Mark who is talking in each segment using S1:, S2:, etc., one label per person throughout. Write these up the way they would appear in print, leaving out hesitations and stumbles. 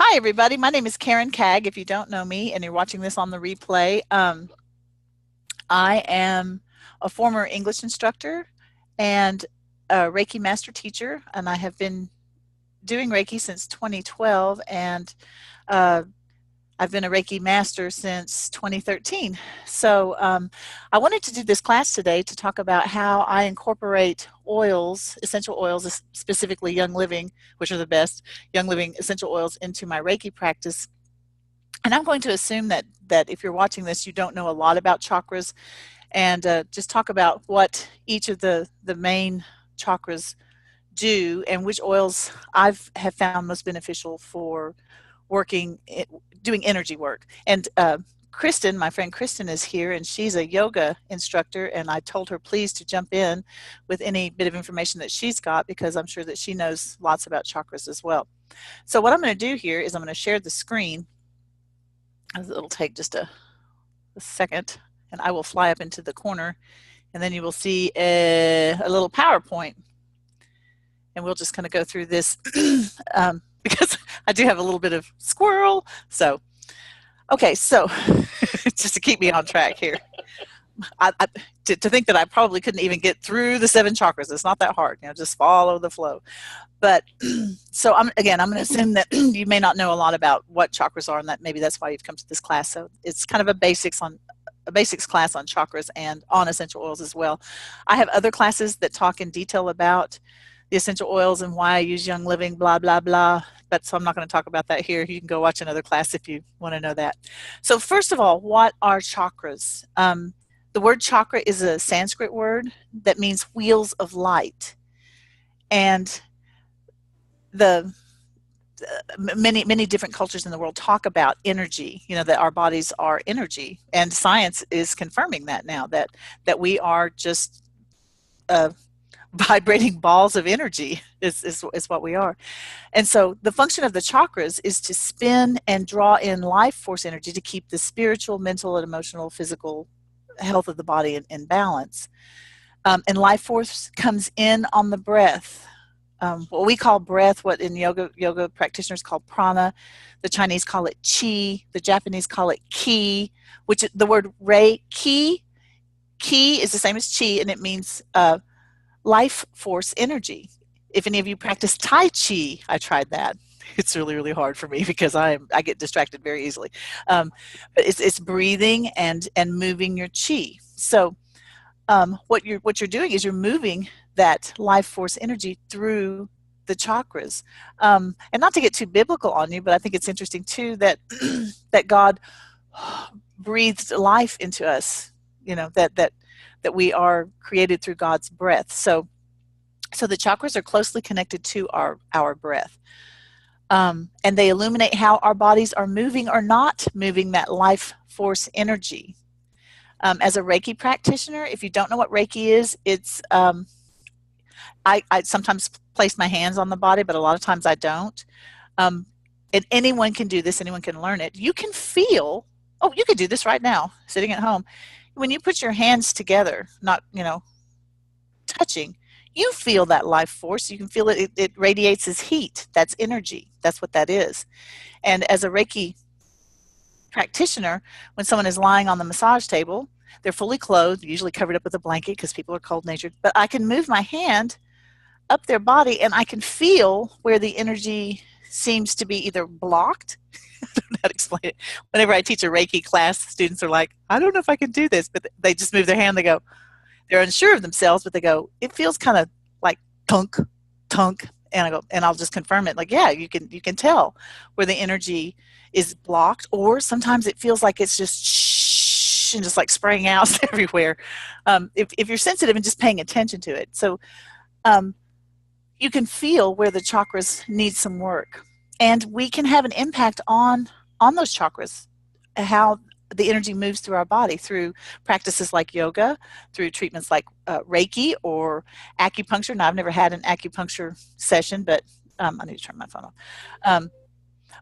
S1: Hi, everybody. My name is Karen Cagg. If you don't know me and you're watching this on the replay, I am a former English instructor and a Reiki master teacher, and I have been doing Reiki since 2012, and uh, I've been a Reiki master since 2013. So I wanted to do this class today to talk about how I incorporate oils, essential oils, specifically Young Living, which are the best, Young Living essential oils into my Reiki practice. And I'm going to assume that if you're watching this, you don't know a lot about chakras, and just talk about what each of the main chakras do and which oils have found most beneficial for working, doing energy work. And Kristen, my friend Kristen, is here, and she's a yoga instructor, and I told her please to jump in with any bit of information that she's got, because I'm sure that she knows lots about chakras as well. So what I'm going to do here is I'm going to share the screen. It'll take just a second, and I will fly up into the corner, and then you will see a little PowerPoint, and we'll just kind of go through this because I do have a little bit of squirrel. So, okay, so just to keep me on track here. To think that I probably couldn't even get through the 7 chakras. It's not that hard, just follow the flow. But so I'm going to assume that you may not know a lot about what chakras are, and that maybe that's why you've come to this class. So it's kind of a basics class on chakras and on essential oils as well. I have other classes that talk in detail about the essential oils and why I use Young Living, blah, blah, blah. But so I'm not going to talk about that here. You can go watch another class if you want to know that. So first of all, what are chakras? The word chakra is a Sanskrit word that means wheels of light. And many different cultures in the world talk about energy, that our bodies are energy, and science is confirming that now, that we are just vibrating balls of energy is what we are. And so the function of the chakras is to spin and draw in life force energy to keep the spiritual, mental, and emotional, physical health of the body in balance. And life force comes in on the breath. What we call breath, what in yoga practitioners call prana, the Chinese call it qi, the Japanese call it ki, which the word ki is the same as qi, and it means life force energy. If any of you practice Tai Chi, I tried that. It's really hard for me because I get distracted very easily. But it's breathing and moving your chi. So what you're doing is you're moving that life force energy through the chakras. And not to get too biblical on you, but I think it's interesting too that that God breathed life into us, that we are created through God's breath. So the chakras are closely connected to our breath. And they illuminate how our bodies are moving or not moving that life force energy. As a Reiki practitioner, if you don't know what Reiki is, it's I sometimes place my hands on the body, but a lot of times I don't. And anyone can do this. Anyone can learn it. You can feel. Oh, you could do this right now, sitting at home. When you put your hands together, not touching, you feel that life force. You can feel it. It radiates as heat. That's energy. That's what that is. And as a Reiki practitioner, when someone is lying on the massage table, they're fully clothed, usually covered up with a blanket because people are cold-natured, but I can move my hand up their body and I can feel where the energy seems to be either blocked. I don't know how to explain it. Whenever I teach a Reiki class, students are like, I don't know if I can do this, but they just move their hand. They go, they're unsure of themselves, but they go, it feels kind of like tunk, tunk. And I go, and I'll just confirm it. Like, yeah, you can tell where the energy is blocked, or sometimes it feels like it's just shh and just like spraying out everywhere. If you're sensitive and just paying attention to it, so you can feel where the chakras need some work, and we can have an impact on those chakras, how the energy moves through our body through practices like yoga, through treatments like Reiki or acupuncture. Now, I've never had an acupuncture session, but I need to turn my phone off.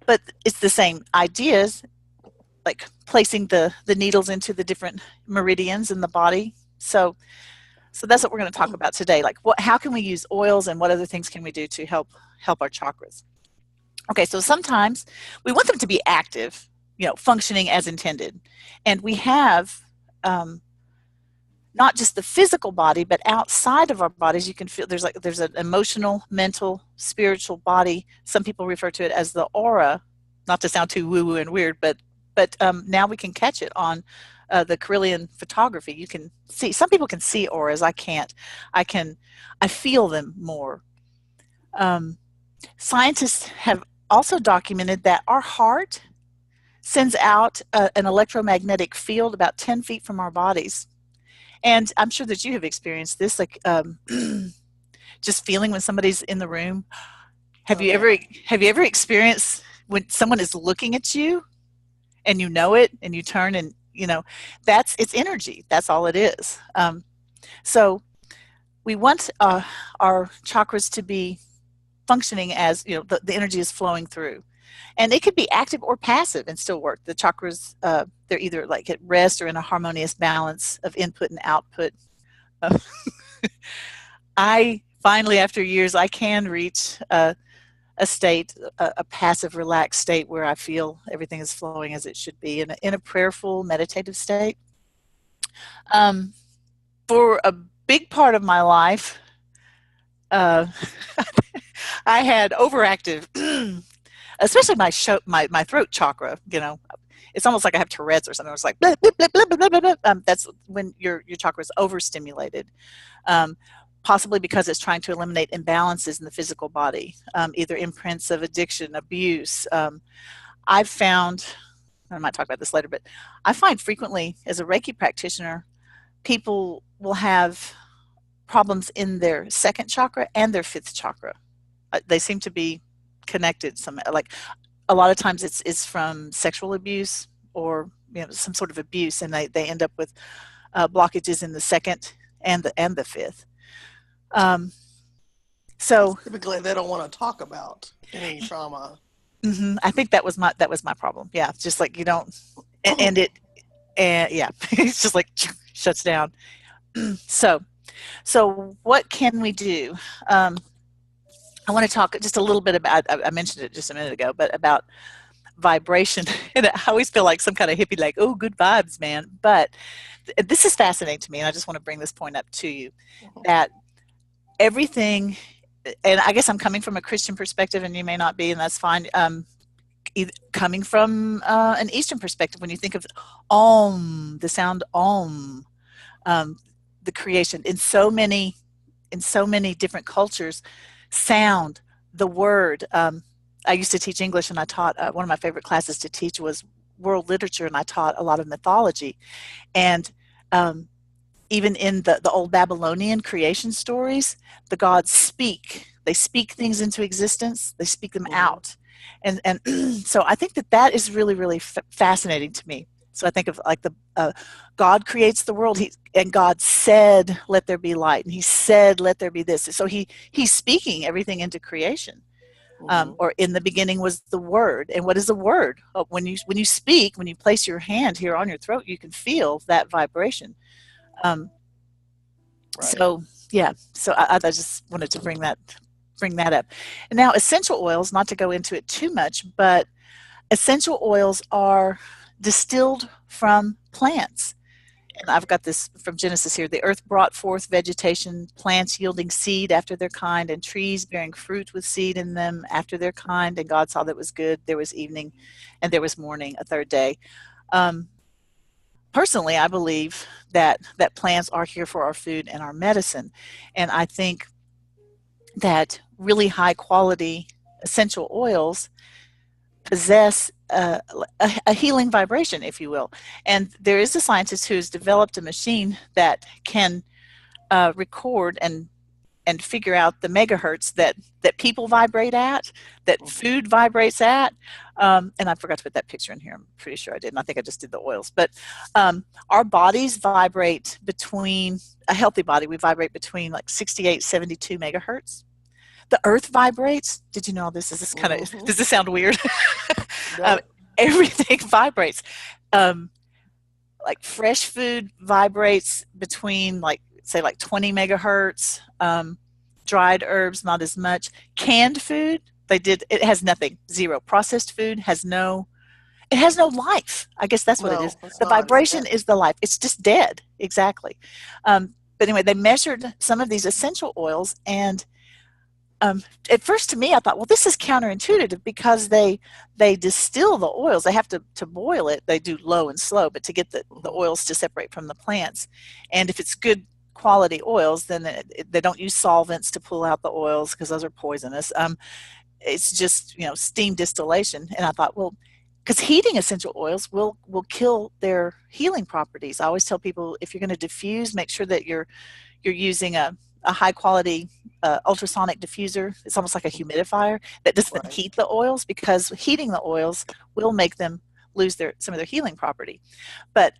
S1: But it's the same ideas, like placing the needles into the different meridians in the body. So that's what we're going to talk about today. Like, how can we use oils, and what other things can we do to help our chakras? Okay, so sometimes we want them to be active, functioning as intended. And we have not just the physical body, but outside of our bodies, you can feel there's an emotional, mental, spiritual body. Some people refer to it as the aura, not to sound too woo-woo and weird, but now we can catch it on the Carillion photography. You can see, some people can see auras. I can't. I feel them more. Scientists have also documented that our heart sends out an electromagnetic field about 10 feet from our bodies. And I'm sure that you have experienced this, like just feeling when somebody's in the room. Have you ever experienced when someone is looking at you and you know it, and you turn and it's energy. That's all it is. So we want our chakras to be functioning as the energy is flowing through, and it could be active or passive and still work. The chakras, they're either like at rest or in a harmonious balance of input and output. I finally, after years, I can reach a state, a passive, relaxed state where I feel everything is flowing as it should be, in a prayerful, meditative state. For a big part of my life, I had overactive, especially my throat chakra. It's almost like I have Tourette's or something. It's like blah, blah, blah, blah, blah, blah, blah. That's when your chakra is overstimulated, possibly because it's trying to eliminate imbalances in the physical body, either imprints of addiction, abuse. I've found, I might talk about this later, but I find frequently as a Reiki practitioner, people will have problems in their second chakra and their fifth chakra. They seem to be connected. Like a lot of times it's from sexual abuse or some sort of abuse, and they end up with blockages in the second and the fifth. So
S2: typically they don't want to talk about any trauma.
S1: I think that was my problem. Yeah, just like you don't, and yeah, it's just like shuts down. So what can we do? I want to talk just a little bit about, I mentioned it just a minute ago, but about vibration. And I always feel like some kind of hippie, like, oh, good vibes, man. But this is fascinating to me, and I just want to bring this point up to you, that everything, and I guess I'm coming from a Christian perspective, and you may not be, and that's fine. Coming from an Eastern perspective, when you think of Om, the sound Om, the creation in so many different cultures, sound, the word. I used to teach English, and I taught one of my favorite classes to teach was world literature, and I taught a lot of mythology. And even in the old Babylonian creation stories, the gods speak. They speak things into existence. They speak them out. And so I think that is really, really fascinating to me. So I think of like God creates the world, and God said, "Let there be light," and He said, "Let there be this." So He's speaking everything into creation. Or in the beginning was the Word. And what is a word? When you speak, when you place your hand here on your throat, you can feel that vibration. Right. So yeah, so I just wanted to bring that up. And now essential oils, not to go into it too much, but essential oils are distilled from plants. And I've got this from Genesis here. The earth brought forth vegetation, plants yielding seed after their kind, and trees bearing fruit with seed in them after their kind. And God saw that it was good. There was evening, and there was morning, a third day. Personally, I believe that plants are here for our food and our medicine. And I think that really high quality essential oils possess a healing vibration, if you will. And there is a scientist who's developed a machine that can record and figure out the megahertz that people vibrate at, that food vibrates at. And I forgot to put that picture in here. I'm pretty sure I did. And I think I just did the oils. But our bodies vibrate between, a healthy body, we vibrate between like 68, 72 megahertz. The earth vibrates. Did you know this? Is this kind of, does this sound weird? No. Everything vibrates. Like fresh food vibrates between say 20 megahertz. Dried herbs, not as much. Canned food They did. It has nothing. Zero. Processed food has no. It has no life. I guess that's what it is.
S2: No, it's
S1: The
S2: not. It's
S1: vibration
S2: dead.
S1: is the life. It's just dead. Exactly. But anyway, they measured some of these essential oils, and at first to me I thought, well, this is counterintuitive because they distill the oils. They have to boil it. They do low and slow, but to get the
S2: Hmm.
S1: oils to separate from the plants. And if it's good quality oils, then they don't use solvents to pull out the oils because those are poisonous. It's just, steam distillation. And I thought, well, because heating essential oils will kill their healing properties. I always tell people, if you're going to diffuse, make sure that you're using a high quality ultrasonic diffuser. It's almost like a humidifier that doesn't
S2: Right.
S1: heat the oils, because heating the oils will make them lose some of their healing property. But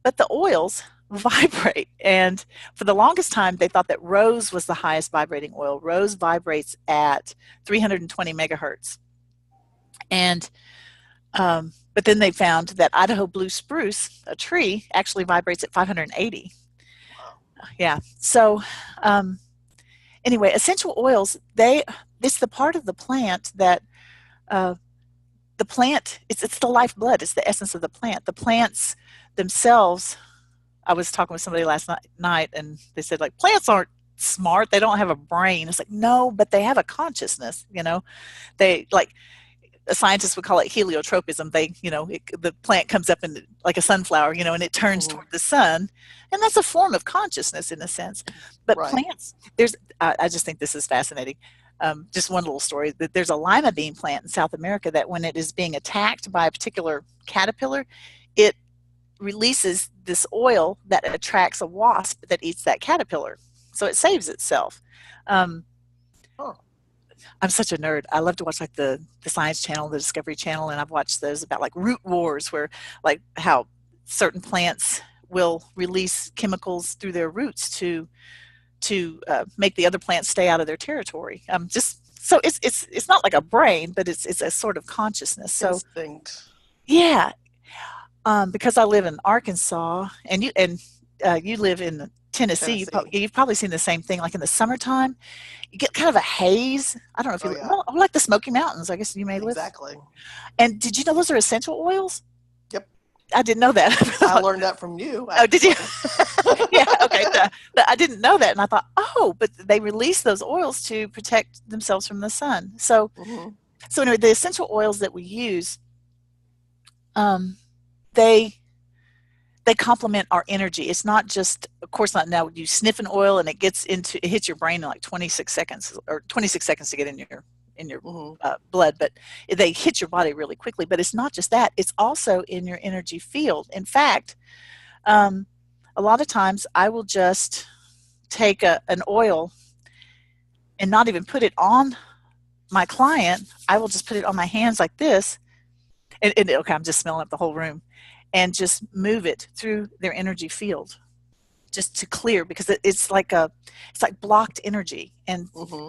S1: the oils vibrate, and for the longest time they thought that rose was the highest vibrating oil. Rose vibrates at 320 megahertz, and but then they found that Idaho blue spruce, a tree, actually vibrates at 580.
S2: Wow.
S1: Yeah. So anyway, essential oils, it's the part of the plant that uh, the plant, it's the lifeblood, it's the essence of the plant. The plants themselves, I was talking with somebody last night and they said, like, plants aren't smart, they don't have a brain. It's like, no, but they have a consciousness. They, like, a scientist would call it heliotropism. The plant comes up in like a sunflower, and it turns
S2: Hmm.
S1: toward the sun, and that's a form of consciousness in a sense. But
S2: Right.
S1: plants, I just think this is fascinating. Just one little story: that there's a lima bean plant in South America that, when it is being attacked by a particular caterpillar, it releases this oil that attracts a wasp that eats that caterpillar, so it saves itself. Um,
S2: Huh.
S1: I'm such a nerd. I love to watch, like, the Science Channel, the Discovery Channel, and I've watched those about, like, root wars, where, like, how certain plants will release chemicals through their roots to make the other plants stay out of their territory. Just so it's not like a brain, but it's a sort of consciousness. So
S2: Instinct.
S1: yeah, because I live in Arkansas, and you live in Tennessee,
S2: Tennessee.
S1: you've probably seen the same thing. Like, in the summertime, you get kind of a haze. I don't know if
S2: Oh
S1: you,
S2: yeah.
S1: well, like the Smoky Mountains, I guess you may live.
S2: Exactly.
S1: And did you know those are essential oils?
S2: Yep.
S1: I didn't know
S2: I
S1: that.
S2: learned that from you,
S1: Oh, did you?
S2: actually.
S1: Yeah, okay. I didn't know that, and I thought, oh, but they release those oils to protect themselves from the sun. So,
S2: Hmm.
S1: so anyway, the essential oils that we use, um, they they complement our energy. It's not just, of course, not now. You sniff an oil and it hits your brain in like 26 seconds, or 26 seconds to get in your
S2: Hmm.
S1: blood, but they hit your body really quickly. But it's not just that; it's also in your energy field. In fact, um, a lot of times I will just take an oil and not even put it on my client. I will just put it on my hands like this, and okay, I'm just smelling up the whole room, and just move it through their energy field, just to clear, because it's like blocked energy. And
S2: Hmm.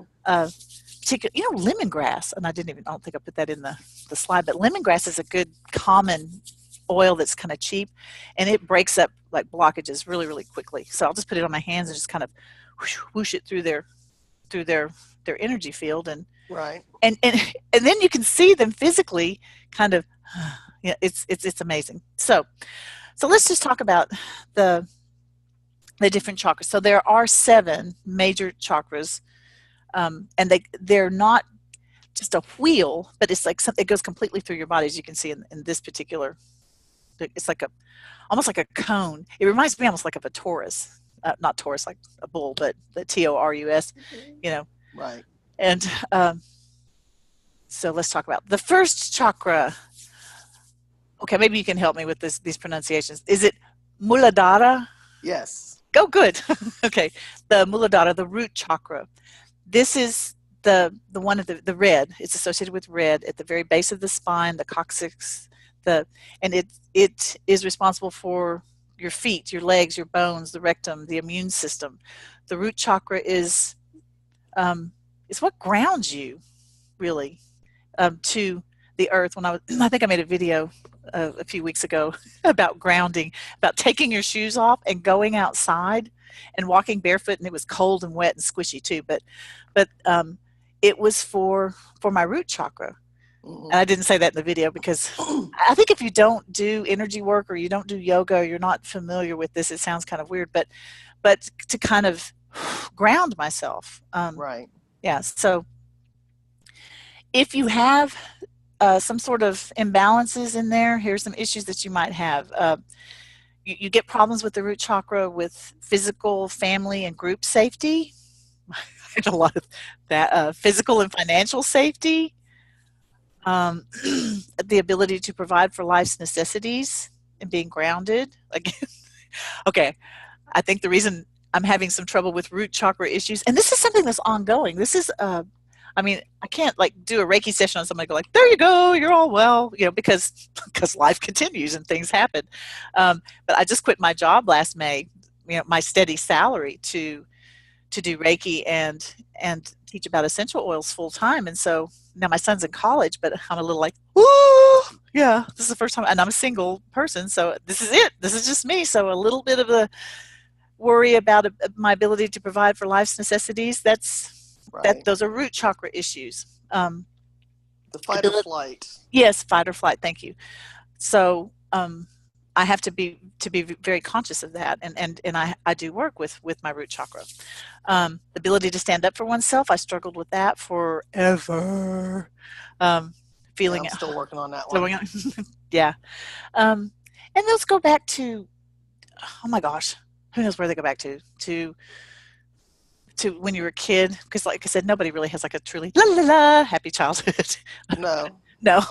S1: particular, lemongrass, and I don't think I put that in the slide, but lemongrass is a good common oil that's kind of cheap, and it breaks up, like, blockages really, really quickly. So I'll just put it on my hands and just kind of whoosh, whoosh it through their energy field, and
S2: Right.
S1: and and and then you can see them physically kind of. Yeah, it's amazing. So let's just talk about the the different chakras. So there are 7 major chakras, and they're not just a wheel, but it's like something, it goes completely through your body, as you can see in this particular. It's like almost like a cone. It reminds me almost like of a Taurus, not Taurus like a bull, but the Taurus, you know.
S2: Right.
S1: And so let's talk about the first chakra. Okay, maybe you can help me with these pronunciations. Is it Muladhara?
S2: Yes.
S1: Go, good. Okay, the Muladhara, the root chakra. This is the one of the red. It's associated with red at the very base of the spine, the coccyx, and it is responsible for your feet, your legs, your bones, the rectum, the immune system. The root chakra is what grounds you, really, to the earth. I think I made a video a few weeks ago about grounding, about taking your shoes off and going outside and walking barefoot, and it was cold and wet and squishy too. But it was for my root chakra.
S2: Hmm.
S1: And I didn't say that in the video because I think if you don't do energy work or you don't do yoga, or you're not familiar with this, it sounds kind of weird, but to kind of ground myself.
S2: Right.
S1: Yeah. So if you have some sort of imbalances in there, here's some issues that you might have. You get problems with the root chakra with physical, family, and group safety. And a lot of that physical and financial safety, um, the ability to provide for life's necessities and being grounded. Like, okay, I think the reason I'm having some trouble with root chakra issues, and this is something that's ongoing. This is, I mean, I can't like do a Reiki session on somebody and go like, there you go, you're all well, because life continues and things happen. But I just quit my job last May, my steady salary to do Reiki and teach about essential oils full time. And so now my son's in college, but I'm a little like, ooh, yeah, this is the first time, and I'm a single person, so this is it. This is just me. So a little bit of a worry about my ability to provide for life's necessities.
S2: Right.
S1: Those are root chakra issues.
S2: The fight or
S1: Ability,
S2: flight.
S1: yes, fight or flight. Thank you. So I have to be very conscious of that, and I do work with my root chakra. The ability to stand up for oneself. I struggled with that forever. Um,
S2: Yeah,
S1: feeling
S2: I'm
S1: it.
S2: still working on that one.
S1: So, yeah. Um, and those go back to, oh my gosh, who knows where they go back to when you were a kid, because like I said, nobody really has like a truly la la la happy childhood.
S2: No.
S1: No,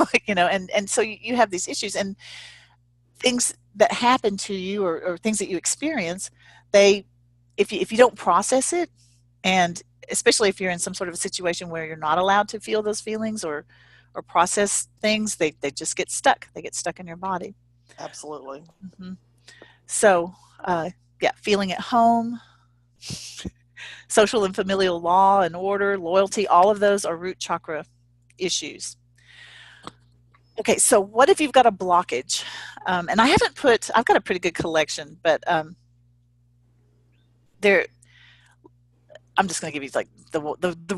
S1: and so you have these issues and things that happen to you, or things that you experience. They, if you don't process it, and especially if you're in some sort of a situation where you're not allowed to feel those feelings or process things, they just get stuck. They get stuck in your body.
S2: Absolutely.
S1: Hmm. So, yeah, feeling at home, social and familial law and order, loyalty, all of those are root chakra issues. Okay, so what if you've got a blockage? And I've got a pretty good collection, but there, I'm just going to give you like the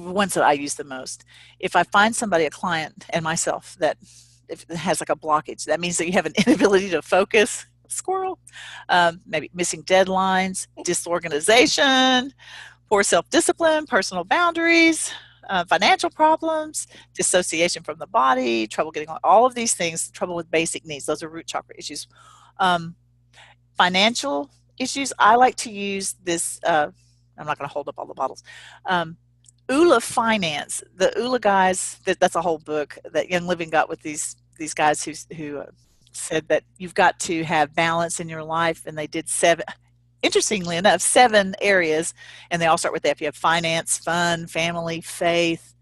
S1: ones that I use the most. If I find somebody, a client, and myself, that if it has like a blockage, that means that you have an inability to focus. Squirrel. Maybe missing deadlines, disorganization, poor self-discipline, personal boundaries, financial problems, dissociation from the body, trouble getting on, all of these things, trouble with basic needs. Those are root chakra issues. Um, Financial issues. I like to use this. I'm not going to hold up all the bottles. ULA Finance. The ULA guys. That's a whole book that Young Living got with these guys who said that you've got to have balance in your life, and they did seven. Interestingly enough, 7 areas, and they all start with F. You have finance, fun, family, faith,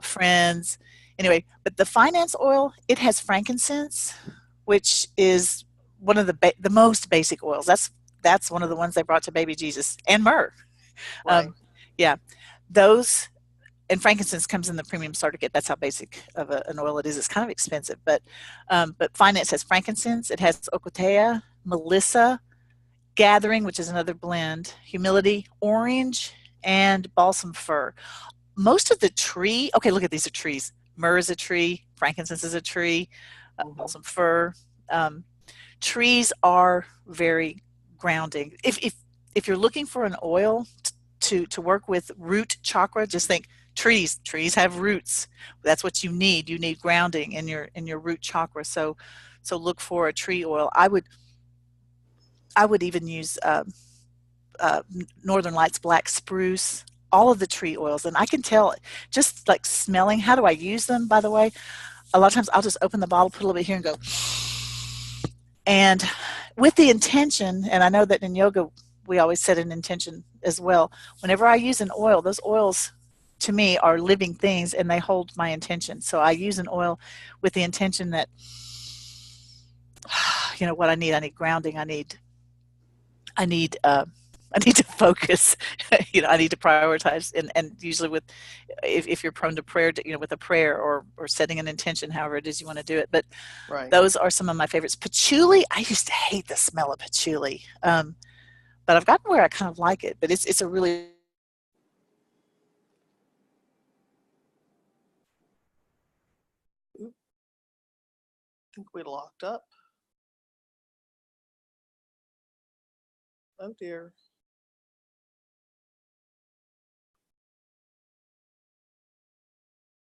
S1: friends. Anyway, but the finance oil, it has frankincense, which is one of the most basic oils. That's one of the ones they brought to baby Jesus, and myrrh.
S2: Right.
S1: Um, yeah, those, and frankincense comes in the premium starter kit. That's how basic of an oil it is. It's kind of expensive, but finance has frankincense. It has ocotea, melissa, gathering, which is another blend, humility, orange, and balsam fir. Most of the tree, okay, look at these are trees. Myrrh is a tree, frankincense is a tree,
S2: Hmm.
S1: balsam fir. Um, Trees are very grounding. If you're looking for an oil to work with root chakra, just think trees. Trees have roots. That's what you need. You need grounding in your root chakra. So look for a tree oil. I would even use uh, Northern Lights black spruce, all of the tree oils. And I can tell just like smelling. How do I use them, by the way? A lot of times I'll just open the bottle, put a little bit here, and go, and with the intention, and I know that in yoga we always set an intention as well. Whenever I use an oil, those oils to me are living things and they hold my intention. So I use an oil with the intention that, what I need grounding. I need I need to focus. I need to prioritize, and usually with, if you're prone to prayer, with a prayer or setting an intention, however it is you want to do it. But
S2: Right.
S1: those are some of my favorites. Patchouli, I used to hate the smell of patchouli, but I've gotten where I kind of like it. But it's a really
S2: think we locked up. Oh dear.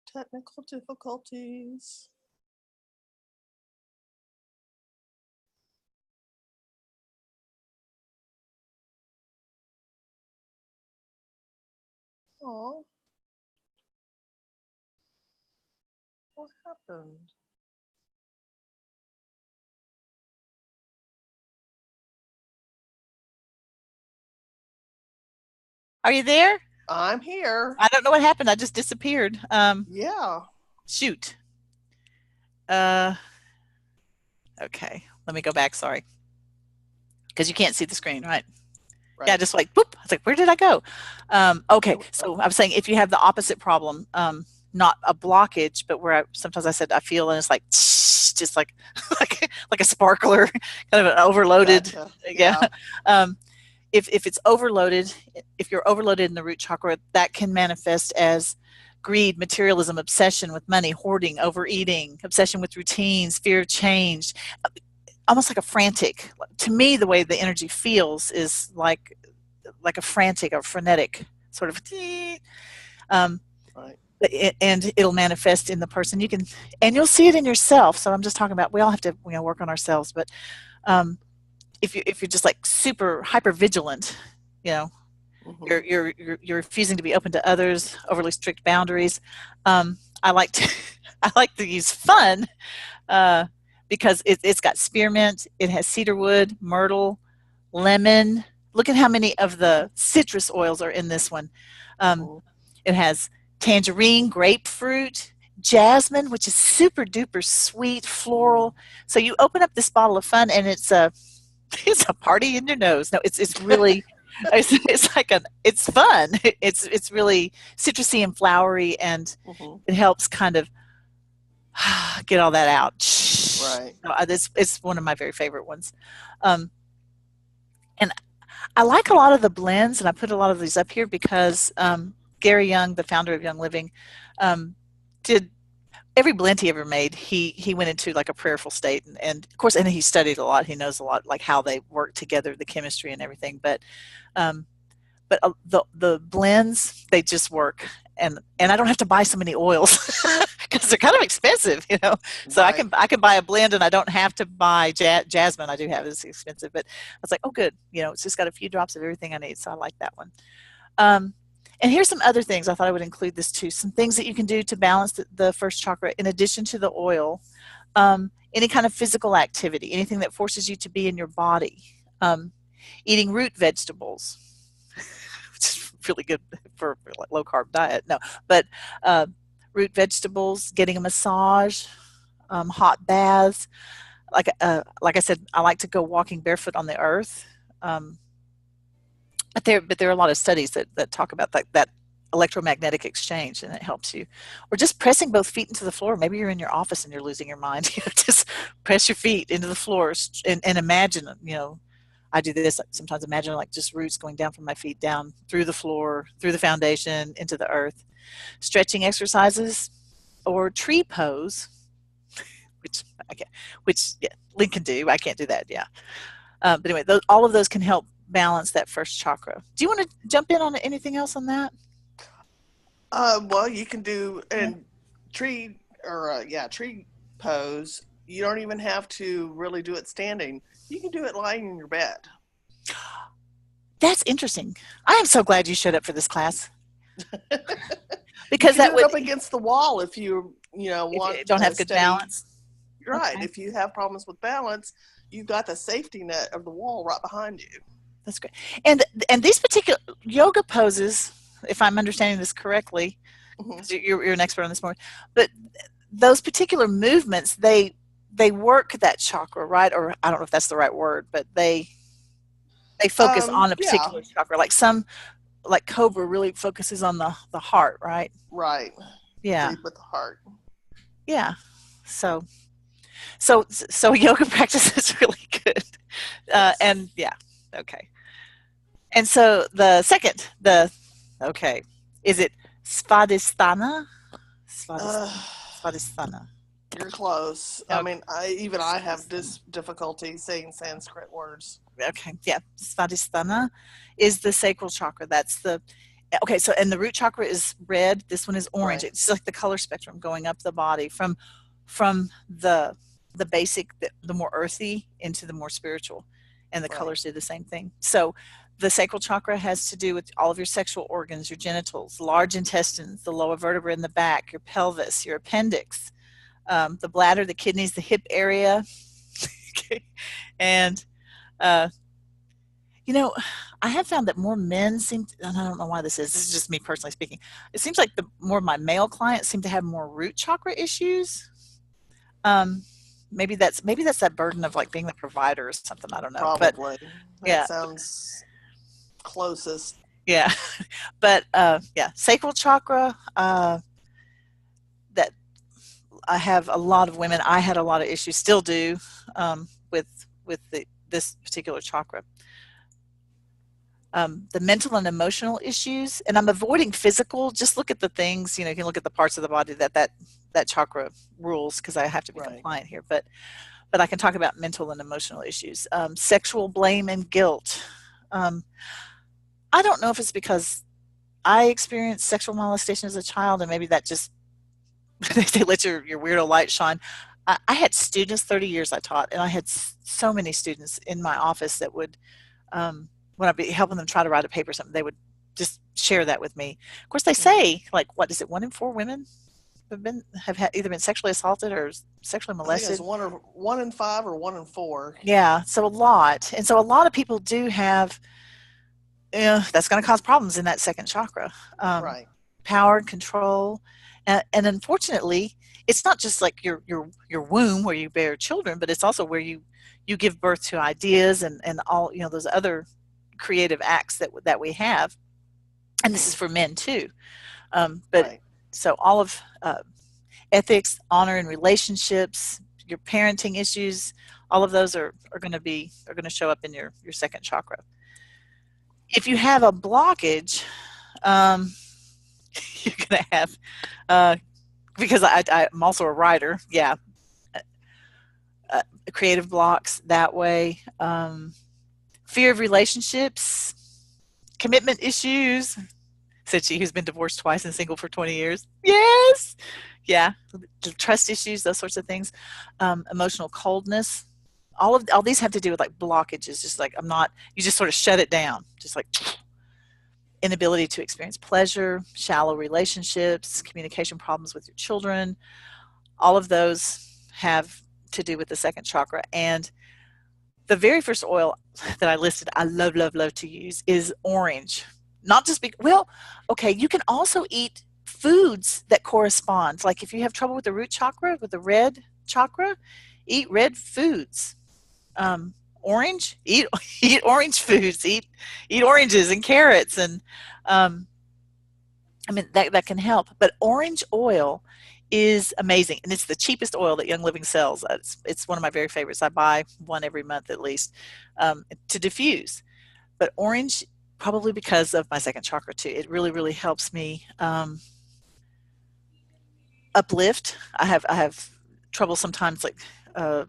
S2: Technical difficulties. Oh, what happened?
S1: Are you there?
S2: I'm here.
S1: I don't know what happened. I just disappeared.
S2: Yeah.
S1: Shoot. Uh, okay. Let me go back. Sorry. Because you can't see the screen, right?
S2: Right.
S1: Yeah, just like, boop. I was like, where did I go? Okay.
S2: There we
S1: So
S2: go.
S1: I was saying if you have the opposite problem, not a blockage, but where sometimes I said I feel and it's like, just like, like a sparkler, kind of an overloaded.
S2: Gotcha.
S1: Yeah.
S2: Yeah.
S1: Um, if it's overloaded, if you're overloaded in the root chakra, that can manifest as greed, materialism, obsession with money, hoarding, overeating, obsession with routines, fear of change, almost like a frantic. To me, the way the energy feels is like a frantic or frenetic sort of. Um,
S2: Right.
S1: and it'll manifest in the person. You can, and you'll see it in yourself. So I'm just talking about we all have to work on ourselves, but um, if you're just like super hyper vigilant, you know,
S2: Mm-hmm.
S1: you're refusing to be open to others, overly strict boundaries. I like to I like to use fun uh, because it's got spearmint, it has cedarwood, myrtle, lemon. Look at how many of the citrus oils are in this one. Um,
S2: Mm-hmm.
S1: it has tangerine, grapefruit, jasmine, which is super duper sweet, floral. So you open up this bottle of fun, and it's a it's a party in your nose. No, it's really it's like it's fun. It's really citrusy and flowery, and
S2: Mm-hmm.
S1: it helps kind of get all that out.
S2: Right.
S1: No, it's one of my very favorite ones. Um, and I like a lot of the blends, and I put a lot of these up here because Gary Young, the founder of Young Living, did every blend he ever made. He went into like a prayerful state, and of course, and he studied a lot. He knows a lot, like how they work together, the chemistry and everything. Um, but the blends, they just work, and I don't have to buy so many oils because they're kind of expensive, you know. So
S2: Right.
S1: I can buy a blend, and I don't have to buy jasmine. I do have it's expensive, but I was like, oh, good, you know, it's just got a few drops of everything I need, so I like that one. Um, and here's some other things I thought I would include this too. Some things that you can do to balance the first chakra in addition to the oil. Any kind of physical activity, anything that forces you to be in your body. Eating root vegetables, which is really good for like low carb diet. No, but uh, root vegetables, getting a massage, hot baths. Like I said, I like to go walking barefoot on the earth. Um, but there are a lot of studies that talk about that electromagnetic exchange, and it helps you. Or just pressing both feet into the floor. Maybe you're in your office and you're losing your mind. You know, just press your feet into the floor and imagine. You know, I do this sometimes. Imagine like just roots going down from my feet down through the floor, through the foundation, into the earth. Stretching exercises or tree pose, which I can, which yeah, Link can do. I can't do that. Yeah. But anyway, all of those can help balance that first chakra. Do you want to jump in on anything else on that?
S2: Well, you can do
S1: Yeah.
S2: and tree or tree pose. You don't even have to really do it standing. You can do it lying in your bed.
S1: That's interesting. I am so glad you showed up for this class
S2: You
S1: because
S2: can
S1: that
S2: do it
S1: would,
S2: up against the wall if you
S1: if
S2: want
S1: you don't
S2: a
S1: have good
S2: steady.
S1: balance.
S2: Right.
S1: Okay,
S2: If you have problems with balance, you've got the safety net of the wall right behind you.
S1: that's great. And and these particular yoga poses, if I'm understanding this correctly,
S2: Hmm.
S1: because you're an expert on this more, but those particular movements, they work that chakra, right? Or I don't know if that's the right word, but they focus on a
S2: Yeah.
S1: particular chakra. Like like Cobra really focuses on the heart, right?
S2: Right.
S1: Yeah,
S2: Breathe with the heart.
S1: yeah. So so yoga practice is really good,
S2: Yes.
S1: and yeah, okay. And so the second, the okay, is it Svadhisthana?
S2: Uh,
S1: Svadhisthana.
S2: You're close. I
S1: Okay.
S2: mean, I have this difficulty saying Sanskrit words.
S1: Okay, yeah, Svadhisthana is the sacral chakra. That's the okay. So, and the root chakra is red. This one is orange.
S2: Right,
S1: It's like the color spectrum going up the body from the basic, the more earthy into the more spiritual, and the
S2: right.
S1: colors do the same thing. So, the sacral chakra has to do with all of your sexual organs, your genitals, large intestines, the lower vertebra in the back, your pelvis, your appendix, the bladder, the kidneys, the hip area, okay, and uh, you know, I have found that more men seem to, and I don't know why this is just me personally speaking. It seems like the more my male clients seem to have more root chakra issues. Um, maybe that's that burden of like being the provider or something. I don't know, but
S2: Probably. That
S1: yeah,
S2: sounds closest.
S1: yeah, but yeah, sacral chakra. That I have a lot of women. I had a lot of issues, still do, with this particular chakra. The mental and emotional issues, and I'm avoiding physical. Just look at the things, you can look at the parts of the body that chakra rules, because I have to be
S2: Right.
S1: compliant here. But I can talk about mental and emotional issues, sexual blame and guilt. Um, I don't know if it's because I experienced sexual molestation as a child, and maybe that just they let your weirdo light shine. I had students, 30 years I taught, and I had so many students in my office that would when I'd be helping them try to write a paper or something, they would just share that with me. Of course, they
S2: Hmm.
S1: say, like, what is it? 1 in 4 women have either been sexually assaulted or sexually
S2: I think it's
S1: molested.
S2: 1 in 5 or 1 in 4.
S1: Yeah, so a lot, and so a lot of people do have. That's going to cause problems in that second chakra. Um,
S2: Right.
S1: Power and control, and unfortunately, it's not just like your womb where you bear children, but it's also where you give birth to ideas and all those other creative acts that we have, and this
S2: Hmm.
S1: is for men too. But
S2: Right.
S1: so all of ethics, honor, and relationships, your parenting issues, all of those are going to show up in your second chakra. If you have a blockage, um, you're going to have uh, because I'm also a writer. Yeah, uh, creative blocks that way. Fear of relationships, commitment issues, said she who's been divorced twice and single for 20 years. Yes. Yeah. Trust issues, those sorts of things. Emotional coldness. All these have to do with like blockages. Just like you just sort of shut it down. Just like inability to experience pleasure, shallow relationships, communication problems with your children. All of those have to do with the second chakra. And the very first oil that I listed, I love, love, love to use is orange. Not just well, okay, you can also eat foods that correspond. Like if you have trouble with the root chakra, with the red chakra, eat red foods. Orange, eat eat orange foods, eat oranges and carrots, and um, I mean that can help. But orange oil is amazing, and it's the cheapest oil that Young Living sells. It's one of my very favorites. I buy one every month at least to diffuse. But orange, probably because of my second chakra too, it really really helps me uplift. I have trouble sometimes, like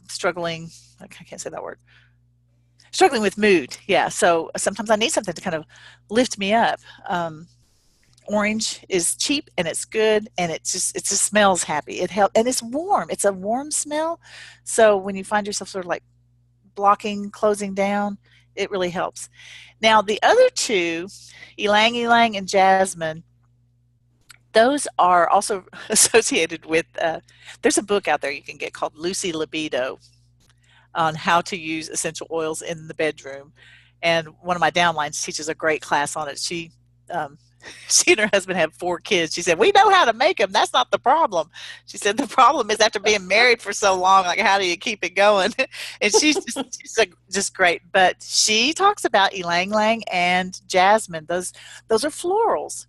S1: struggling. I can't say that word. Struggling with mood, yeah. So sometimes I need something to kind of lift me up. Orange is cheap and it's good and it just smells happy. It helps and it's warm. It's a warm smell. So when you find yourself sort of like blocking, closing down, it really helps. Now the other two, ylang ylang and jasmine, those are also associated with. There's a book out there you can get called Lucy Libido on how to use essential oils in the bedroom, and one of my downlines teaches a great class on it. Um, she and her husband have 4 kids. She said, "We know how to make them. That's not the problem." She said, "The problem is after being married for so long, like how do you keep it going?" And she's just great. But she talks about ylang ylang and jasmine. Those are florals.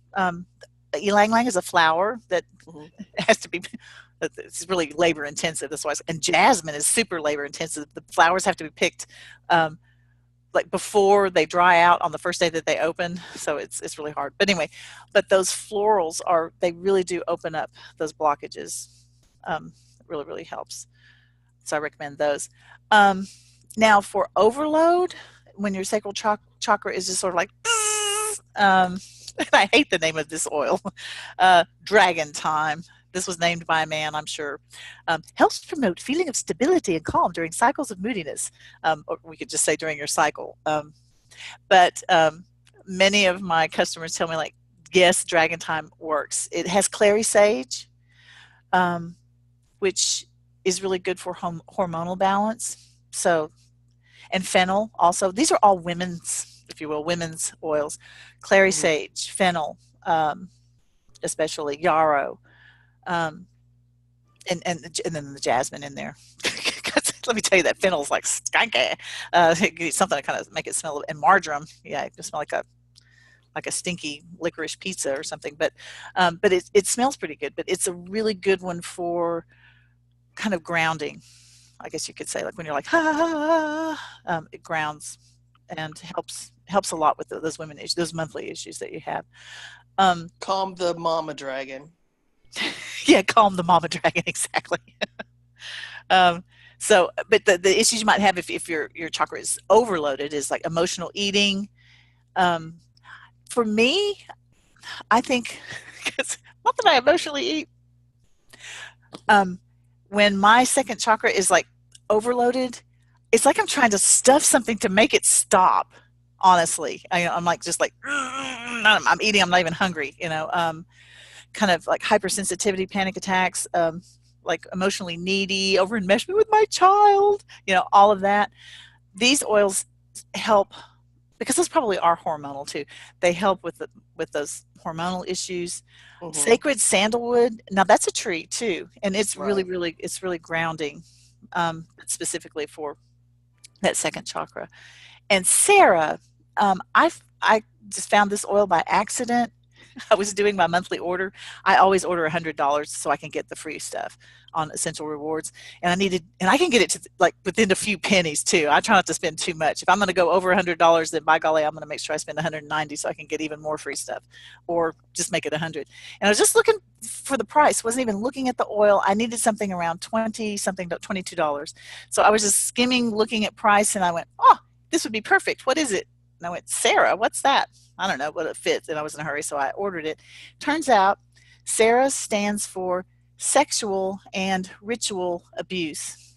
S1: Ylang ylang is a flower that
S2: Hmm.
S1: has to be. It's really labor intensive. That's why. And jasmine is super labor intensive. The flowers have to be picked um, like before they dry out on the first day that they open. So it's really hard. But anyway, but those florals they really do open up those blockages really, really helps. So I recommend those. Um, Now for overload, when your sacral chakra is just sort of like, and I hate the name of this oil, Dragon Time. This was named by a man, I'm sure. Helps promote feeling of stability and calm during cycles of moodiness. Or we could just say during your cycle. But many of my customers tell me, like, yes, Dragon Time works. It has clary sage, um, which is really good for hormonal balance. So, and fennel also. These are all women's, if you will, women's oils. Clary
S2: Mm-hmm.
S1: sage, fennel, um, especially yarrow, um, and then the jasmine in there. Let me tell you, that fennel's like skanky. Something to kind of make it smell. And marjoram, yeah, it smell like a stinky licorice pizza or something. But it smells pretty good. But it's a really good one for kind of grounding, I guess you could say, like when you're like, it grounds and helps a lot with those women issues, those monthly issues that you have. Um,
S2: Calm the mama dragon.
S1: yeah, calm the mama dragon, exactly. um, but the issues you might have if your chakra is overloaded is like emotional eating. Um, for me, I think, because not that I emotionally eat, um, when my second chakra is like overloaded, it's like I'm trying to stuff something to make it stop. Honestly, I'm like just like I'm eating. I'm not even hungry. Kind of like hypersensitivity, panic attacks, like emotionally needy, over enmeshment with my child. All of that. These oils help because those probably are hormonal too. They help with those hormonal issues.
S2: Mm-hmm.
S1: Sacred sandalwood. Now that's a tree too, and it's really,
S2: Right.
S1: really, it's really grounding, specifically for that second chakra. And Sarah, I just found this oil by accident. I was doing my monthly order. I always order $100 so I can get the free stuff on Essential Rewards. And I can get it to like within a few pennies too. I try not to spend too much. If I'm going to go over $100, then by golly, I'm going to make sure I spend 190 so I can get even more free stuff, or just make it 100. And I was just looking for the price. Wasn't even looking at the oil. I needed something around 20 something, $22. So I was just skimming, looking at price, and I went, oh, this would be perfect. What is it? And I went, Sarah, what's that? I don't know, but it fits. And I was in a hurry, so I ordered it. Turns out Sarah stands for sexual and ritual abuse.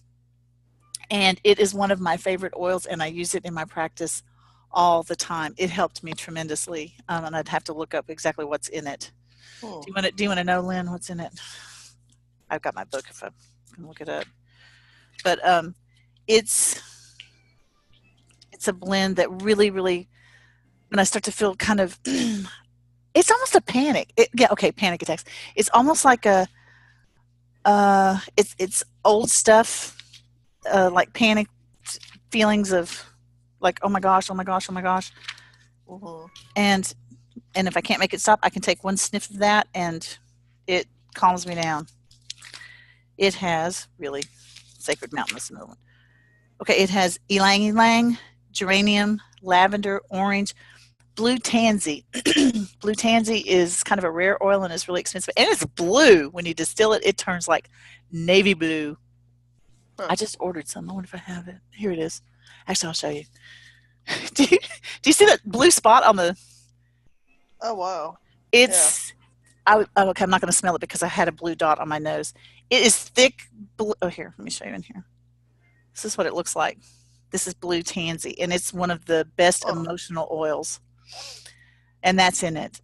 S1: And it is one of my favorite oils, and I use it in my practice all the time. It helped me tremendously, and I'd have to look up exactly what's in it.
S2: Hmm.
S1: Do you want to know, Lynn, what's in it? I've got my book if I can look it up. But it's it's a blend that really, really, when I start to feel kind of, it's almost a panic. Yeah, okay, panic attacks. It's almost like it's old stuff, like panic feelings of like, oh my gosh, oh my gosh, oh my gosh.
S2: Mm-hmm.
S1: And and if I can't make it stop, I can take one sniff of that and it calms me down. It has really Sacred Mountain. That's another one. Okay, it has ylang ylang, geranium, lavender, orange, blue tansy. Blue tansy is kind of a rare oil and it's really expensive. And it's blue. When you distill it, it turns like navy blue.
S2: Huh.
S1: I just ordered some. I wonder if I have it. Here it is. Actually, I'll show you. Do you see that blue spot on the?
S2: Oh wow. Yeah.
S1: It's. Okay, I'm not going to smell it because I had a blue dot on my nose. It is thick blue. Oh, here, let me show you in here. This is what it looks like. This is blue tansy, and it's one of the best
S2: Oh.
S1: emotional oils. And that's in it.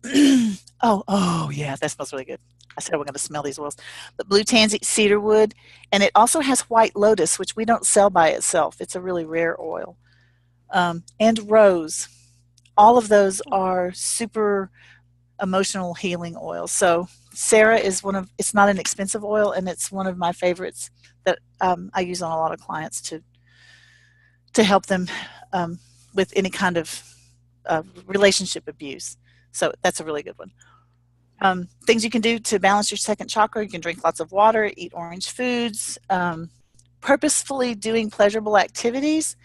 S1: Oh, yeah, that smells really good. I said we're going to smell these oils. But blue tansy, cedarwood, and it also has white lotus, which we don't sell by itself. It's a really rare oil. And rose. All of those are super emotional healing oils. So Sarah is it's not an expensive oil, and it's one of my favorites that I use on a lot of clients to help them with any kind of relationship abuse. So that's a really good one. Things you can do to balance your second chakra: you can drink lots of water, eat orange foods, purposefully doing pleasurable activities.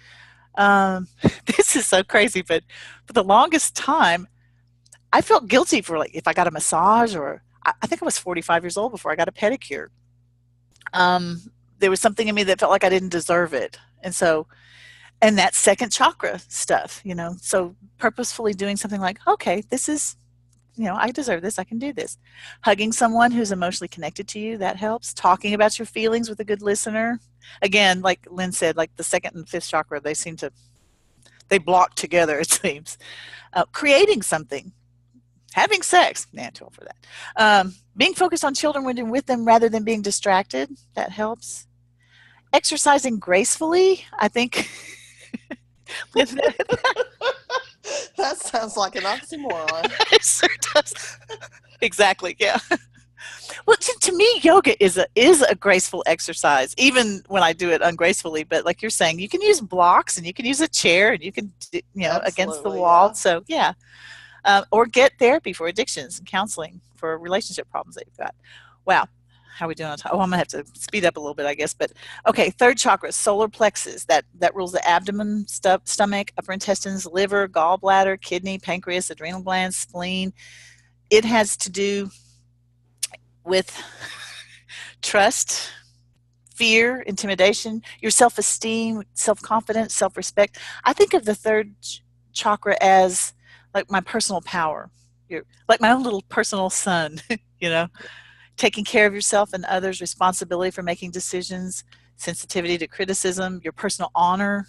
S1: Um, this is so crazy, but for the longest time, I felt guilty for like if I got a massage or I think I was 45 years old before I got a pedicure. Um, there was something in me that felt like I didn't deserve it. And so, and that second chakra stuff, so purposefully doing something like, okay, this is, I deserve this. I can do this. Hugging someone who's emotionally connected to you, that helps. Talking about your feelings with a good listener. Again, like Lynn said, like the second and fifth chakra, they block together, it seems. Creating something, having sex, natural for that. Being focused on children when you're with them rather than being distracted, that helps. Exercising gracefully, I think.
S2: That sounds like an oxymoron.
S1: It sure does. Exactly. Yeah. Well, to me, yoga is a graceful exercise, even when I do it ungracefully. But like you're saying, you can use blocks and you can use a chair and you can, against the
S2: Absolutely,
S1: wall.
S2: yeah.
S1: So yeah, or get therapy for addictions and counseling for relationship problems that you've got. Wow. How are we doing on time? Oh, I'm gonna have to speed up a little bit, I guess. But okay, third chakra, solar plexus. That rules the abdomen, stomach, upper intestines, liver, gallbladder, kidney, pancreas, adrenal glands, spleen. It has to do with trust, fear, intimidation, your self esteem, self confidence, self respect. I think of the third chakra as like my personal power. You're like my own little personal son, you know, taking care of yourself and others, responsibility for making decisions, sensitivity to criticism, your personal honor.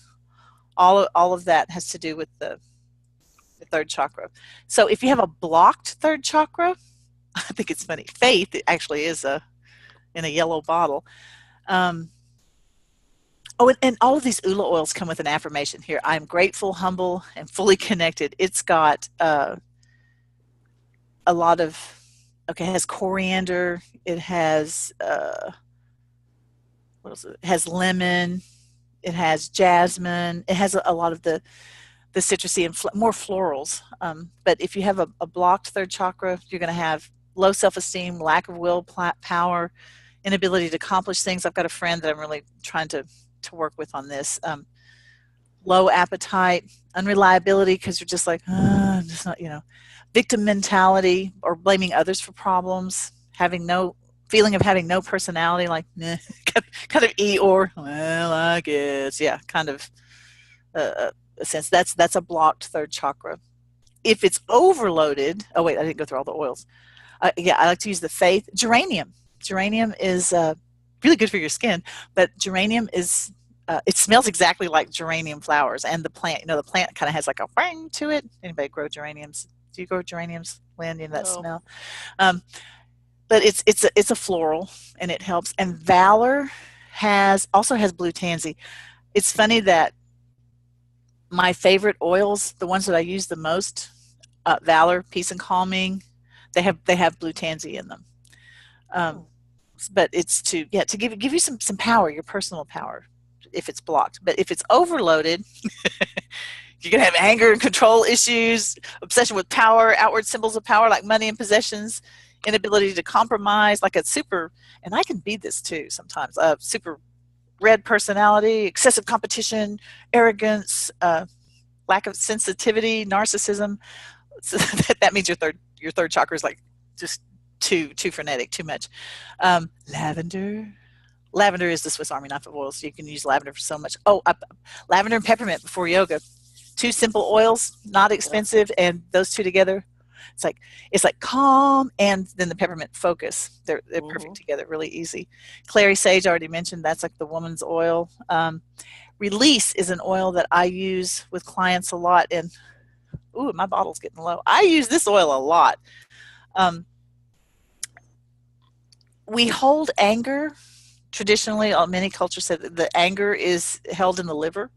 S1: All of that has to do with the third chakra. So if you have a blocked third chakra, I think it's funny. Faith actually is in a yellow bottle. Um, Oh, and all of these Ula oils come with an affirmation here. I'm grateful, humble, and fully connected. It's got a lot of, okay, it has coriander. It has, what else? It has lemon. It has jasmine. It has a lot of the citrusy and more florals. But if you have a blocked third chakra, you're going to have low self-esteem, lack of willpower, inability to accomplish things. I've got a friend that I'm really trying to work with on this. Low appetite, unreliability because you're just like, just not, victim mentality or blaming others for problems, having no feeling of having no personality, like, nah, kind of Eeyore, well, I guess, yeah, kind of a sense. That's a blocked third chakra. If it's overloaded, oh wait, I didn't go through all the oils. Yeah, I like to use the faith. Geranium. Geranium is really good for your skin, but geranium is it smells exactly like geranium flowers, and the plant, the plant kind of has like a wang to it. Anybody grow geraniums? Do you grow geraniums, Lynn? That
S2: No.
S1: smell. Um, but it's a floral, and it helps. And Valor has blue tansy. It's funny that my favorite oils, the ones that I use the most, Valor, Peace and Calming, they have blue tansy in them. Um,
S2: Oh.
S1: but it's to give you some power, your personal power, if it's blocked. But if it's overloaded, you're gonna have anger and control issues, obsession with power, outward symbols of power like money and possessions, inability to compromise, like a super, and I can be this too sometimes. Super red personality, excessive competition, arrogance, lack of sensitivity, narcissism. So that means your third chakra is like just too frenetic, too much. Lavender. Lavender is the Swiss Army knife of oils. So you can use lavender for so much. Oh, lavender and peppermint before yoga. Two simple oils, not
S2: Yep.
S1: expensive, and those two together, it's like calm, and then the peppermint focus. They're perfect
S2: Mhm.
S1: together, really easy. Clary sage, I already mentioned, that's like the woman's oil. Release is an oil that I use with clients a lot, and ooh, my bottle's getting low. I use this oil a lot. Um, we hold anger traditionally. Many cultures say that the anger is held in the liver,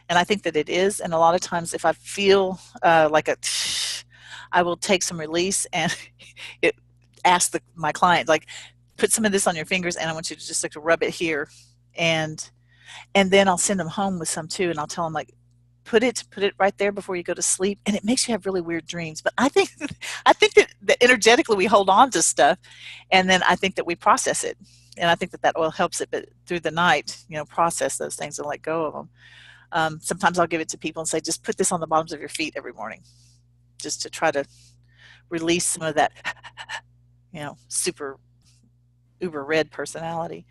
S1: and I think that it is. And a lot of times, if I feel like I will take some release and it ask my client, like, put some of this on your fingers, and I want you to just like to rub it here, and then I'll send them home with some too, and I'll tell them like, put it right there before you go to sleep, and it makes you have really weird dreams. But I think that energetically we hold on to stuff, and then I think that we process it, and I think that oil helps it. But through the night, process those things and let go of them. Sometimes I'll give it to people and say, just put this on the bottoms of your feet every morning, just to try to release some of that, super. uber red personality.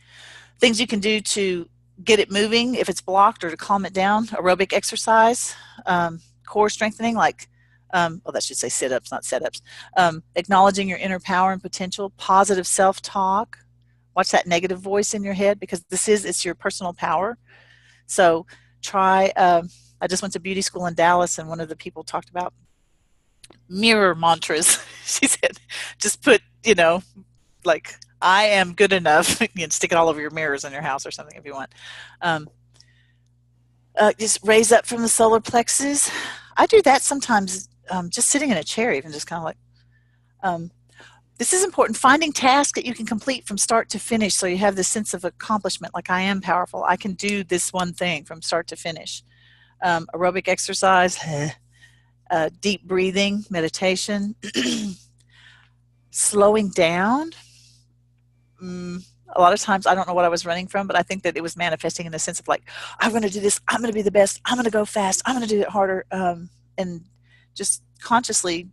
S1: Things you can do to get it moving if it's blocked or to calm it down: aerobic exercise, core strengthening, like, well, that should say sit ups, not set ups. Acknowledging your inner power and potential, positive self talk. Watch that negative voice in your head, because it's your personal power. So try. I just went to beauty school in Dallas, and one of the people talked about mirror mantras. She said, just put, like, I am good enough. Stick it all over your mirrors in your house or something if you want. Um, just raise up from the solar plexus. I do that sometimes, just sitting in a chair, even just kind of like, um, this is important. Finding tasks that you can complete from start to finish, so you have this sense of accomplishment, like I am powerful. I can do this one thing from start to finish. Aerobic exercise, deep breathing, meditation, slowing down. A lot of times I don't know what I was running from, but I think that it was manifesting in the sense of like, I'm going to do this. I'm going to be the best. I'm going to go fast. I'm going to do it harder. And just consciously,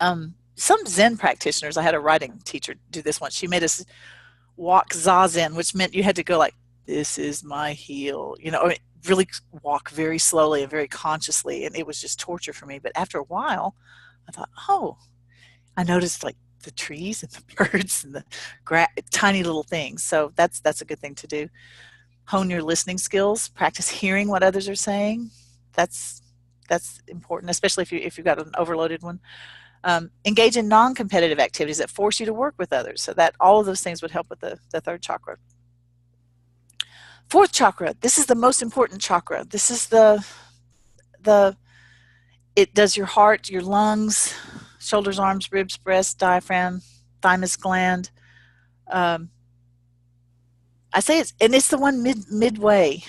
S1: some Zen practitioners, I had a writing teacher do this once. She made us walk zazen, which meant you had to go like, this is my heel, really walk very slowly and very consciously. And it was just torture for me. But after a while, I thought, oh, I noticed like the trees and the birds and the tiny little things. So that's a good thing to do. Hone your listening skills. Practice hearing what others are saying. That's important, especially if you've got an overloaded one. Engage in non-competitive activities that force you to work with others. So that all of those things would help with the third chakra. Fourth chakra. This is the most important chakra. This is the it does your heart, your lungs, shoulders, arms, ribs, breast, diaphragm, thymus gland. I say it's the one midway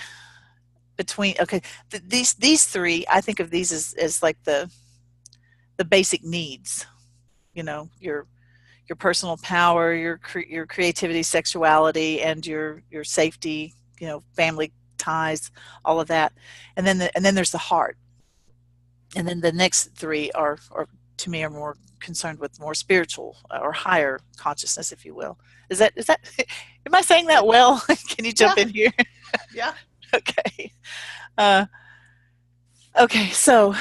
S1: between. Okay, these three, I think of these as like the basic needs. Your personal power, your creativity, sexuality, and your safety. Family ties, all of that, and then there's the heart. And then the next three are to me are more concerned with more spiritual or higher consciousness, if you will. Is that am I saying that well? Can you jump in here?
S2: Yeah.
S1: Okay. Okay, so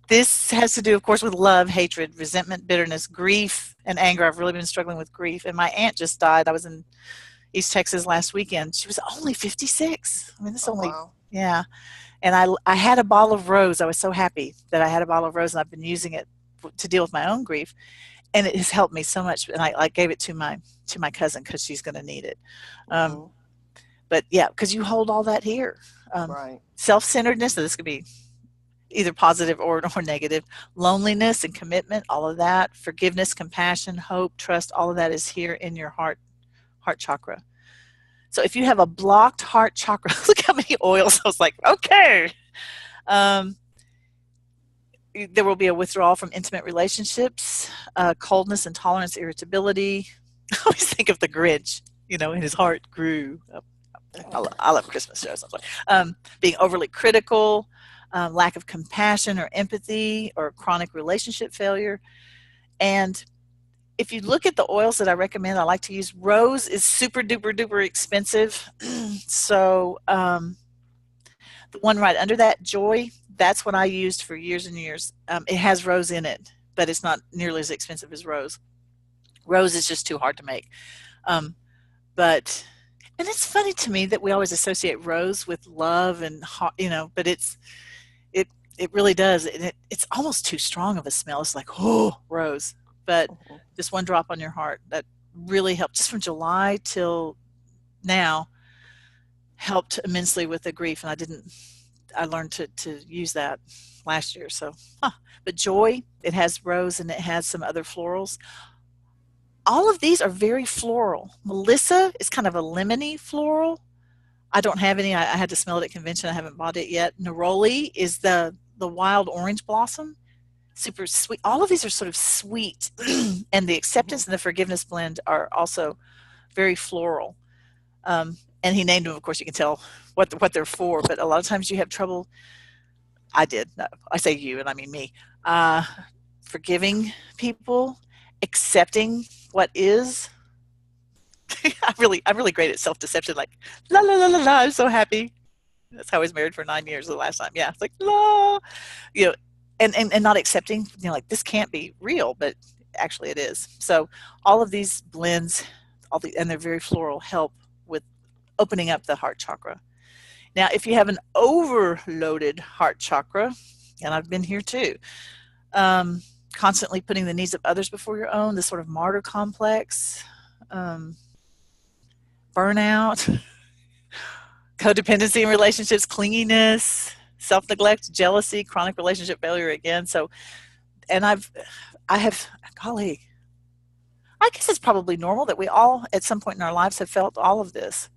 S1: this has to do, of course, with love, hatred, resentment, bitterness, grief, and anger. I've really been struggling with grief. And my aunt just died. I was in East Texas last weekend. She was only 56. I mean, this
S2: Oh,
S1: only,
S2: wow.
S1: yeah. And I had a bottle of rose. I was so happy that I had a bottle of rose, and I've been using it to deal with my own grief. And it has helped me so much. And I gave it to my cousin because she's going to need it.
S2: Mm-hmm.
S1: But yeah, because you hold all that here.
S2: Right.
S1: Self-centeredness, so this could be either positive or negative. Loneliness and commitment, all of that. Forgiveness, compassion, hope, trust, all of that is here in your heart chakra. So if you have a blocked heart chakra, look how many oils. I was like, okay. There will be a withdrawal from intimate relationships, coldness, intolerance, irritability. I always think of the Grinch, and his heart grew. I love Christmas shows. Being overly critical, lack of compassion or empathy, or chronic relationship failure. And if you look at the oils that I recommend, I like to use rose. Is super duper duper expensive. So the one right under that, joy, that's what I used for years and years. It has rose in it, but it's not nearly as expensive as rose. Rose is just too hard to make. But and it's funny to me that we always associate rose with love and but it really does. And it's almost too strong of a smell. It's like, oh, rose. But just one drop on your heart, that really helped. Just from July till now, helped immensely with the grief. And I learned to use that last year. So, but joy, it has rose and it has some other florals. All of these are very floral. Melissa is kind of a lemony floral. I don't have any. I had to smell it at convention. I haven't bought it yet. Neroli is the wild orange blossom. Super sweet. All of these are sort of sweet. And the acceptance and the forgiveness blend are also very floral. And he named them, of course, you can tell what they're for, but a lot of times you have trouble. I did. No, I say you, and I mean me. Forgiving people, accepting what is, I'm really great at self-deception. Like, la la la la la. I'm so happy. That's how I was married for 9 years the last time. Yeah, it's like la, you know, and not accepting. You know, like this can't be real, but actually it is. So all of these blends, and they're very floral, help with opening up the heart chakra. Now, if you have an overloaded heart chakra, and I've been here too, um, constantly putting the needs of others before your own, this sort of martyr complex, um, burnout, codependency in relationships, clinginess, self-neglect, jealousy, chronic relationship failure again. So, and I have, golly, I guess it's probably normal that we all at some point in our lives have felt all of this.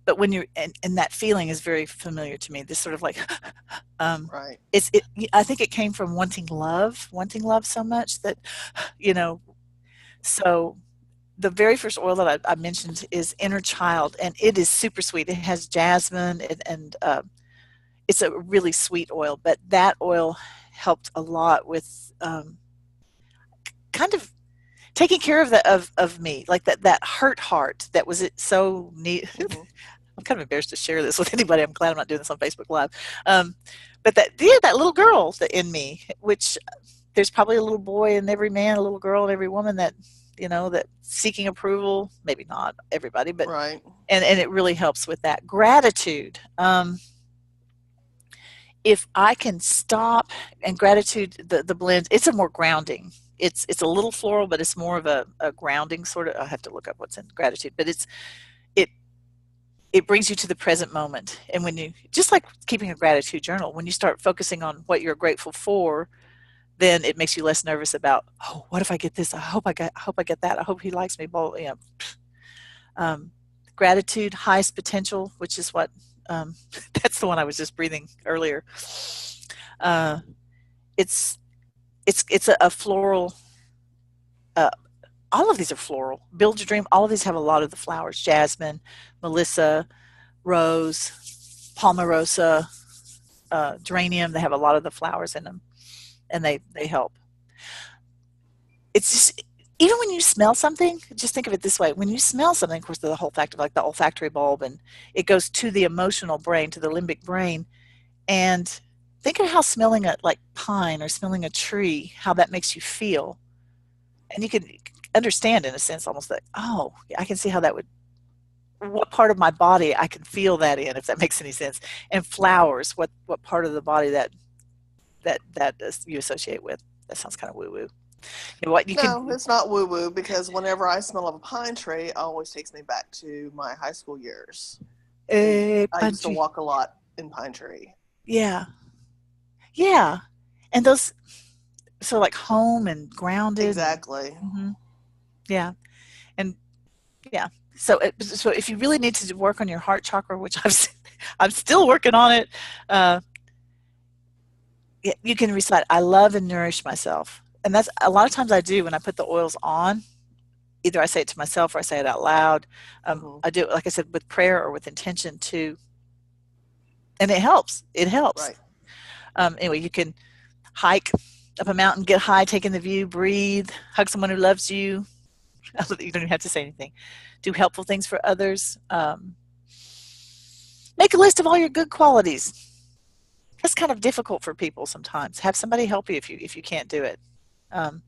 S1: But when you're, and that feeling is very familiar to me, this sort of like, um,
S2: Right.
S1: I think it came from wanting love so much that, you know, so the very first oil that I mentioned is Inner Child, and it is super sweet. It has jasmine, and it's a really sweet oil. But that oil helped a lot with kind of taking care of of me, like that hurt heart that was it so neat.
S2: Hmm.
S1: I'm kind of embarrassed to share this with anybody. I'm glad I'm not doing this on Facebook Live. Um, but that, yeah, that little girl that in me, which there's probably a little boy in every man, a little girl in every woman that, you know, that seeking approval, maybe not everybody, but,
S2: Right.
S1: and it really helps with that. Gratitude. If I can stop, and gratitude, the blend, it's a more grounding. It's a little floral, but it's more of a grounding sort of. I have to look up what's in gratitude, but it it brings you to the present moment. And when you, just like keeping a gratitude journal, when you start focusing on what you're grateful for, then it makes you less nervous about, oh, what if I get this? I hope I get that. I hope he likes me. Blah, you know. um, Gratitude, highest potential, which is what, um, that's the one I was just breathing earlier. Uh, it's it's a floral. Uh, all of these are floral. Build your dream. All of these have a lot of the flowers: jasmine, melissa, rose, palmarosa, geranium. They have a lot of the flowers in them, and they help. It's just, even when you smell something, just think of it this way: when you smell something, of course, the whole fact of like the olfactory bulb, and it goes to the emotional brain, to the limbic brain, and think of how smelling a like pine or smelling a tree, how that makes you feel, and you can understand in a sense almost that, oh, I can see how that would, what part of my body I can feel that in, if that makes any sense. And flowers, what part of the body that you associate with. That sounds kind of woo woo. You know what you can.
S2: No, it's not woo woo because whenever I smell of a pine tree, it always takes me back to my high school years. And I used to
S1: Punchy.
S2: walk a lot in Pine Tree.
S1: Yeah, yeah, and those, so like home and grounded and,
S2: Exactly.
S1: hmm, yeah, and yeah. So so if you really need to work on your heart chakra, which I'm still working on it, uh, you can recite, "I love and nourish myself," and that's a lot of times I do when I put the oils on. Either I say it to myself or I say it out loud.
S2: Hmm.
S1: I do it, like I said, with prayer or with intention too, and it helps. It helps.
S2: Right.
S1: Anyway, you can hike up a mountain, get high, take in the view, breathe, hug someone who loves you. You don't even have to say anything. Do helpful things for others. Make a list of all your good qualities. That's kind of difficult for people sometimes. Have somebody help you if you can't do it. Um,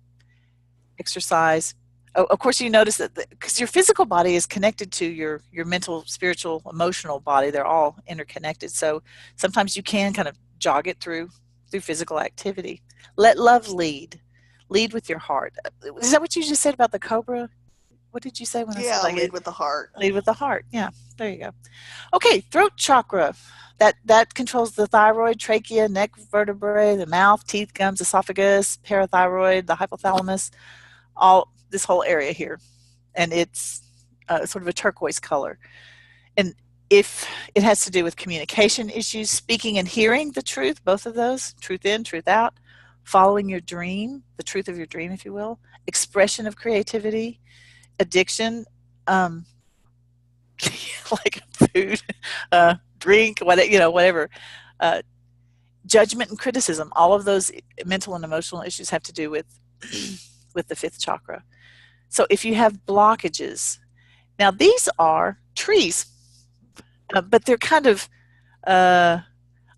S1: Exercise. Oh, of course, you notice that because your physical body is connected to your mental, spiritual, emotional body. They're all interconnected. So sometimes you can kind of jog it through physical activity. Let love lead. Lead with your heart. Is that what you just said about the cobra? What did you say when I said
S2: Yeah,
S1: like
S2: lead
S1: it?
S2: with the heart.
S1: Lead with the heart. Yeah, there you go. Okay, throat chakra. That controls the thyroid, trachea, neck vertebrae, the mouth, teeth, gums, esophagus, parathyroid, the hypothalamus, all this whole area here, and it's sort of a turquoise color. And if it has to do with communication issues, speaking and hearing the truth, both of those, truth in, truth out, following your dream, the truth of your dream, if you will, expression of creativity, addiction, um, like food, drink, whatever, uh, judgment and criticism, all of those mental and emotional issues have to do with with the fifth chakra. So if you have blockages, Now these are trees, but they're kind of uh,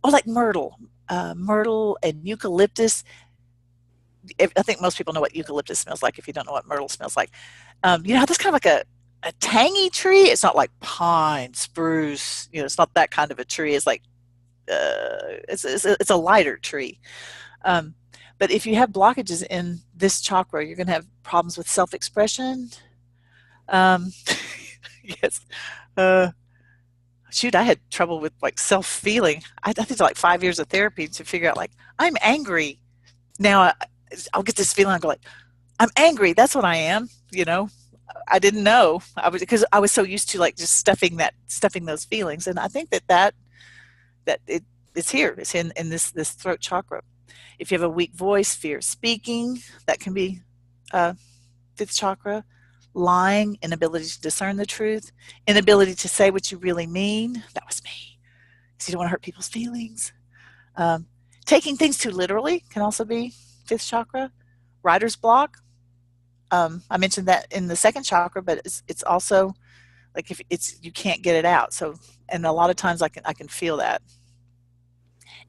S1: oh, like myrtle, myrtle and eucalyptus. I think most people know what eucalyptus smells like. If you don't know what myrtle smells like, you know, that's kind of like a tangy tree. It's not like pine, spruce. You know, it's not that kind of a tree. It's like it's a lighter tree. Um, but if you have blockages in this chakra, you're going to have problems with self-expression. Um, yes. Uh, Shoot, I had trouble with like self-feeling. I did like 5 years of therapy to figure out like I'm angry. Now I'll get this feeling. I go like I'm angry. That's what I am. You know, I didn't know. I was because I was so used to like just stuffing those feelings, and I think that it's here. It's in this throat chakra. If you have a weak voice, fear of speaking, that can be uh, fifth chakra. Lying, inability to discern the truth, inability to say what you really mean. That was me. Because you don't want to hurt people's feelings. Um, Taking things too literally can also be fifth chakra. Writer's block. I mentioned that in the second chakra, but it's also like if it's you can't get it out. So, and a lot of times I can feel that.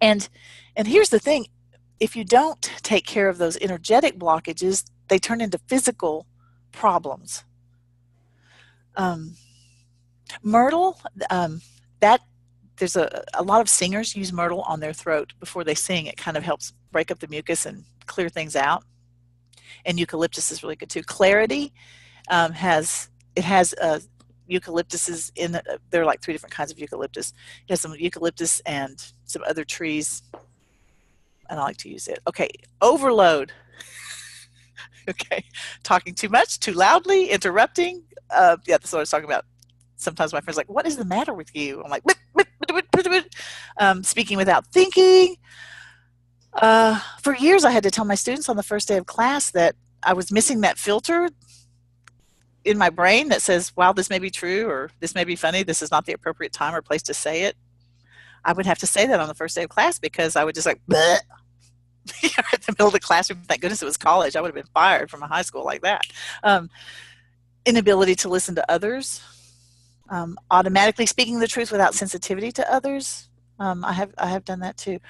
S1: And and here's the thing: if you don't take care of those energetic blockages, they turn into physical problems. Um, Myrtle, that there's a lot of singers use myrtle on their throat before they sing. It kind of helps break up the mucus and clear things out. And eucalyptus is really good too. Clarity has it has eucalyptuses in it. There are like three different kinds of eucalyptus. It has some eucalyptus and some other trees, and I like to use it. Okay, overload. Okay, talking too much, too loudly, interrupting. Yeah, that's what I was talking about. Sometimes my friends are like, "What is the matter with you?" I'm like, speaking without thinking. For years, I had to tell my students on the first day of class that I was missing that filter in my brain that says, "Wow, this may be true," or "This may be funny. This is not the appropriate time or place to say it." I would have to say that on the first day of class because I would just like, bleh, in the middle of the classroom. Thank goodness it was college. I would have been fired from a high school like that. Um, Inability to listen to others, automatically speaking the truth without sensitivity to others. I have done that too.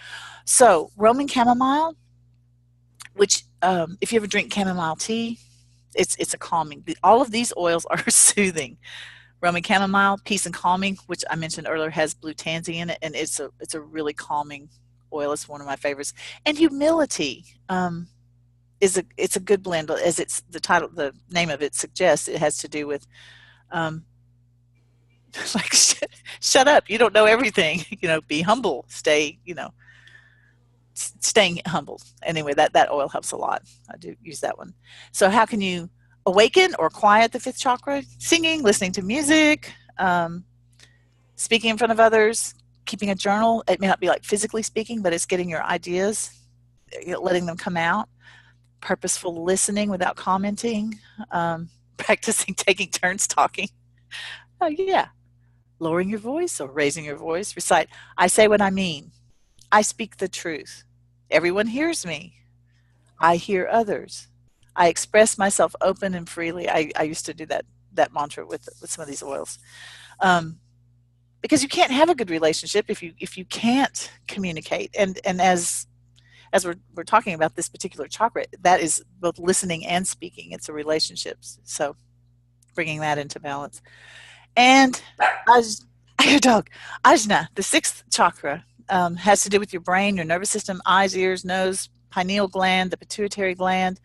S1: So Roman chamomile, which if you ever drink chamomile tea, it's a calming. All of these oils are soothing. Roman chamomile, peace and calming, which I mentioned earlier, has blue tansy in it, and it's a really calming oil. It's one of my favorites. And humility it's a good blend, as the name of it suggests. It has to do with um, like shut up, you don't know everything. Be humble, staying humble. Anyway, that oil helps a lot. I do use that one. So how can you awaken or quiet the fifth chakra? Singing, listening to music, speaking in front of others, keeping a journal. It may not be like physically speaking, but it's getting your ideas, letting them come out. Purposeful listening without commenting, practicing taking turns talking. Oh yeah. Lowering your voice or raising your voice. Recite, I say what I mean. I speak the truth. Everyone hears me. I hear others. I express myself open and freely. I used to do that mantra with some of these oils. Um, because you can't have a good relationship if you can't communicate. And as we're talking about this particular chakra, that is both listening and speaking. It's a relationship. So bringing that into balance. And your dog, Ajna, the sixth chakra, has to do with your brain, your nervous system, eyes, ears, nose, pineal gland, the pituitary gland.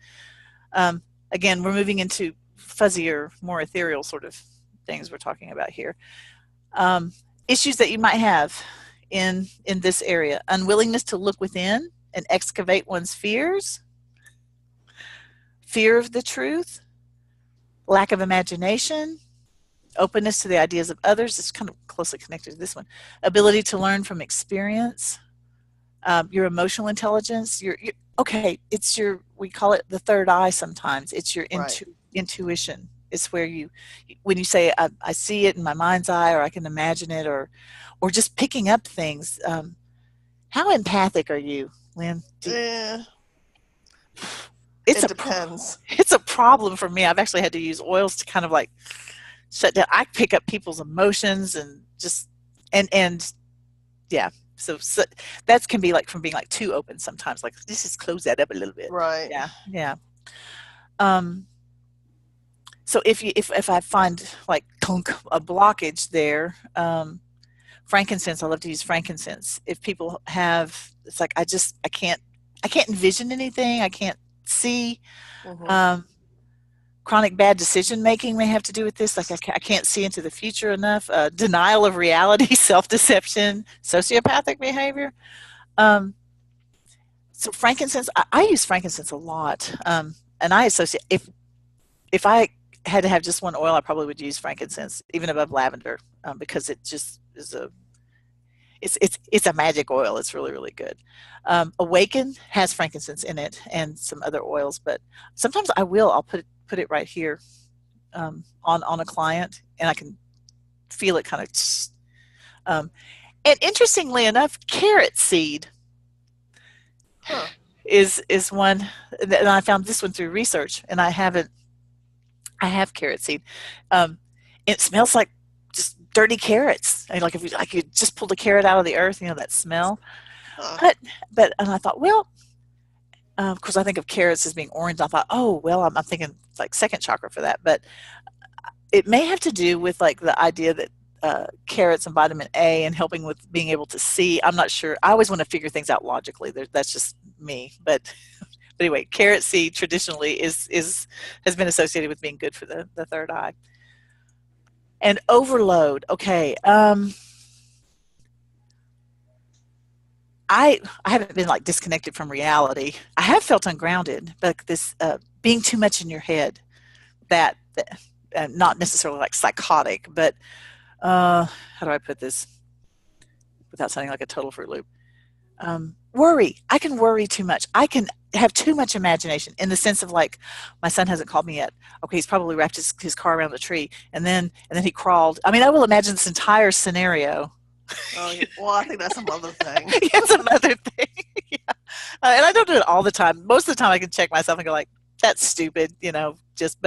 S1: Again, we're moving into fuzzier, more ethereal sort of things we're talking about here. Issues that you might have in this area: unwillingness to look within and excavate one's fears, fear of the truth, lack of imagination, openness to the ideas of others. It's kind of closely connected to this one. Ability to learn from experience, your emotional intelligence. Okay. We call it the third eye sometimes. It's your
S2: Right.
S1: intuition. It's where when you say, I see it in my mind's eye, or I can imagine it, or just picking up things. How empathic are you, Lynn?
S2: Eh,
S1: It's
S2: it
S1: a
S2: depends.
S1: it's a problem for me. I've actually had to use oils to kind of like shut down. I pick up people's emotions and just and yeah. So that can be like from being like too open sometimes. Like let's just close that up a little bit.
S2: Right.
S1: Yeah, yeah. Um, so if I find like clunk, a blockage there, frankincense. I love to use frankincense. If people have, it's like I can't envision anything. I can't see.
S2: Mm-hmm.
S1: Um, chronic bad decision making may have to do with this. Like I can't see into the future enough. Denial of reality, self deception, sociopathic behavior. Um, so frankincense, I use frankincense a lot, and I associate if I had to have just one oil, I probably would use frankincense, even above lavender, because it just is a it's a magic oil. It's really really good. Awaken has frankincense in it and some other oils, but sometimes I'll put it right here on a client, and I can feel it kind of. Um, and interestingly enough, carrot seed
S2: Huh.
S1: is one, and I found this one through research, and I have carrot seed. Um, it smells like just dirty carrots. I mean, like you just pulled a carrot out of the earth, that smell.
S2: Huh.
S1: But and I thought, well, of course, I think of carrots as being orange. I thought, oh, well, I'm thinking like second chakra for that, but it may have to do with like the idea that carrots and vitamin A and helping with being able to see. I'm not sure. I always want to figure things out logically. That's just me. But anyway, carrot seed traditionally is has been associated with being good for the third eye. And overload. Okay. I haven't been like disconnected from reality. I have felt ungrounded, but this being too much in your head, that not necessarily like psychotic, but how do I put this without sounding like a total Fruit Loop? Worry. I can worry too much. I can have too much imagination in the sense of like, my son hasn't called me yet. Okay, he's probably wrapped his car around the tree, and then he crawled. I mean, I will imagine this entire scenario.
S2: Oh, yeah. Well, I think that's some other thing.
S1: It's another thing. Yeah. And I don't do it all the time. Most of the time, I can check myself and go like, "That's stupid," Just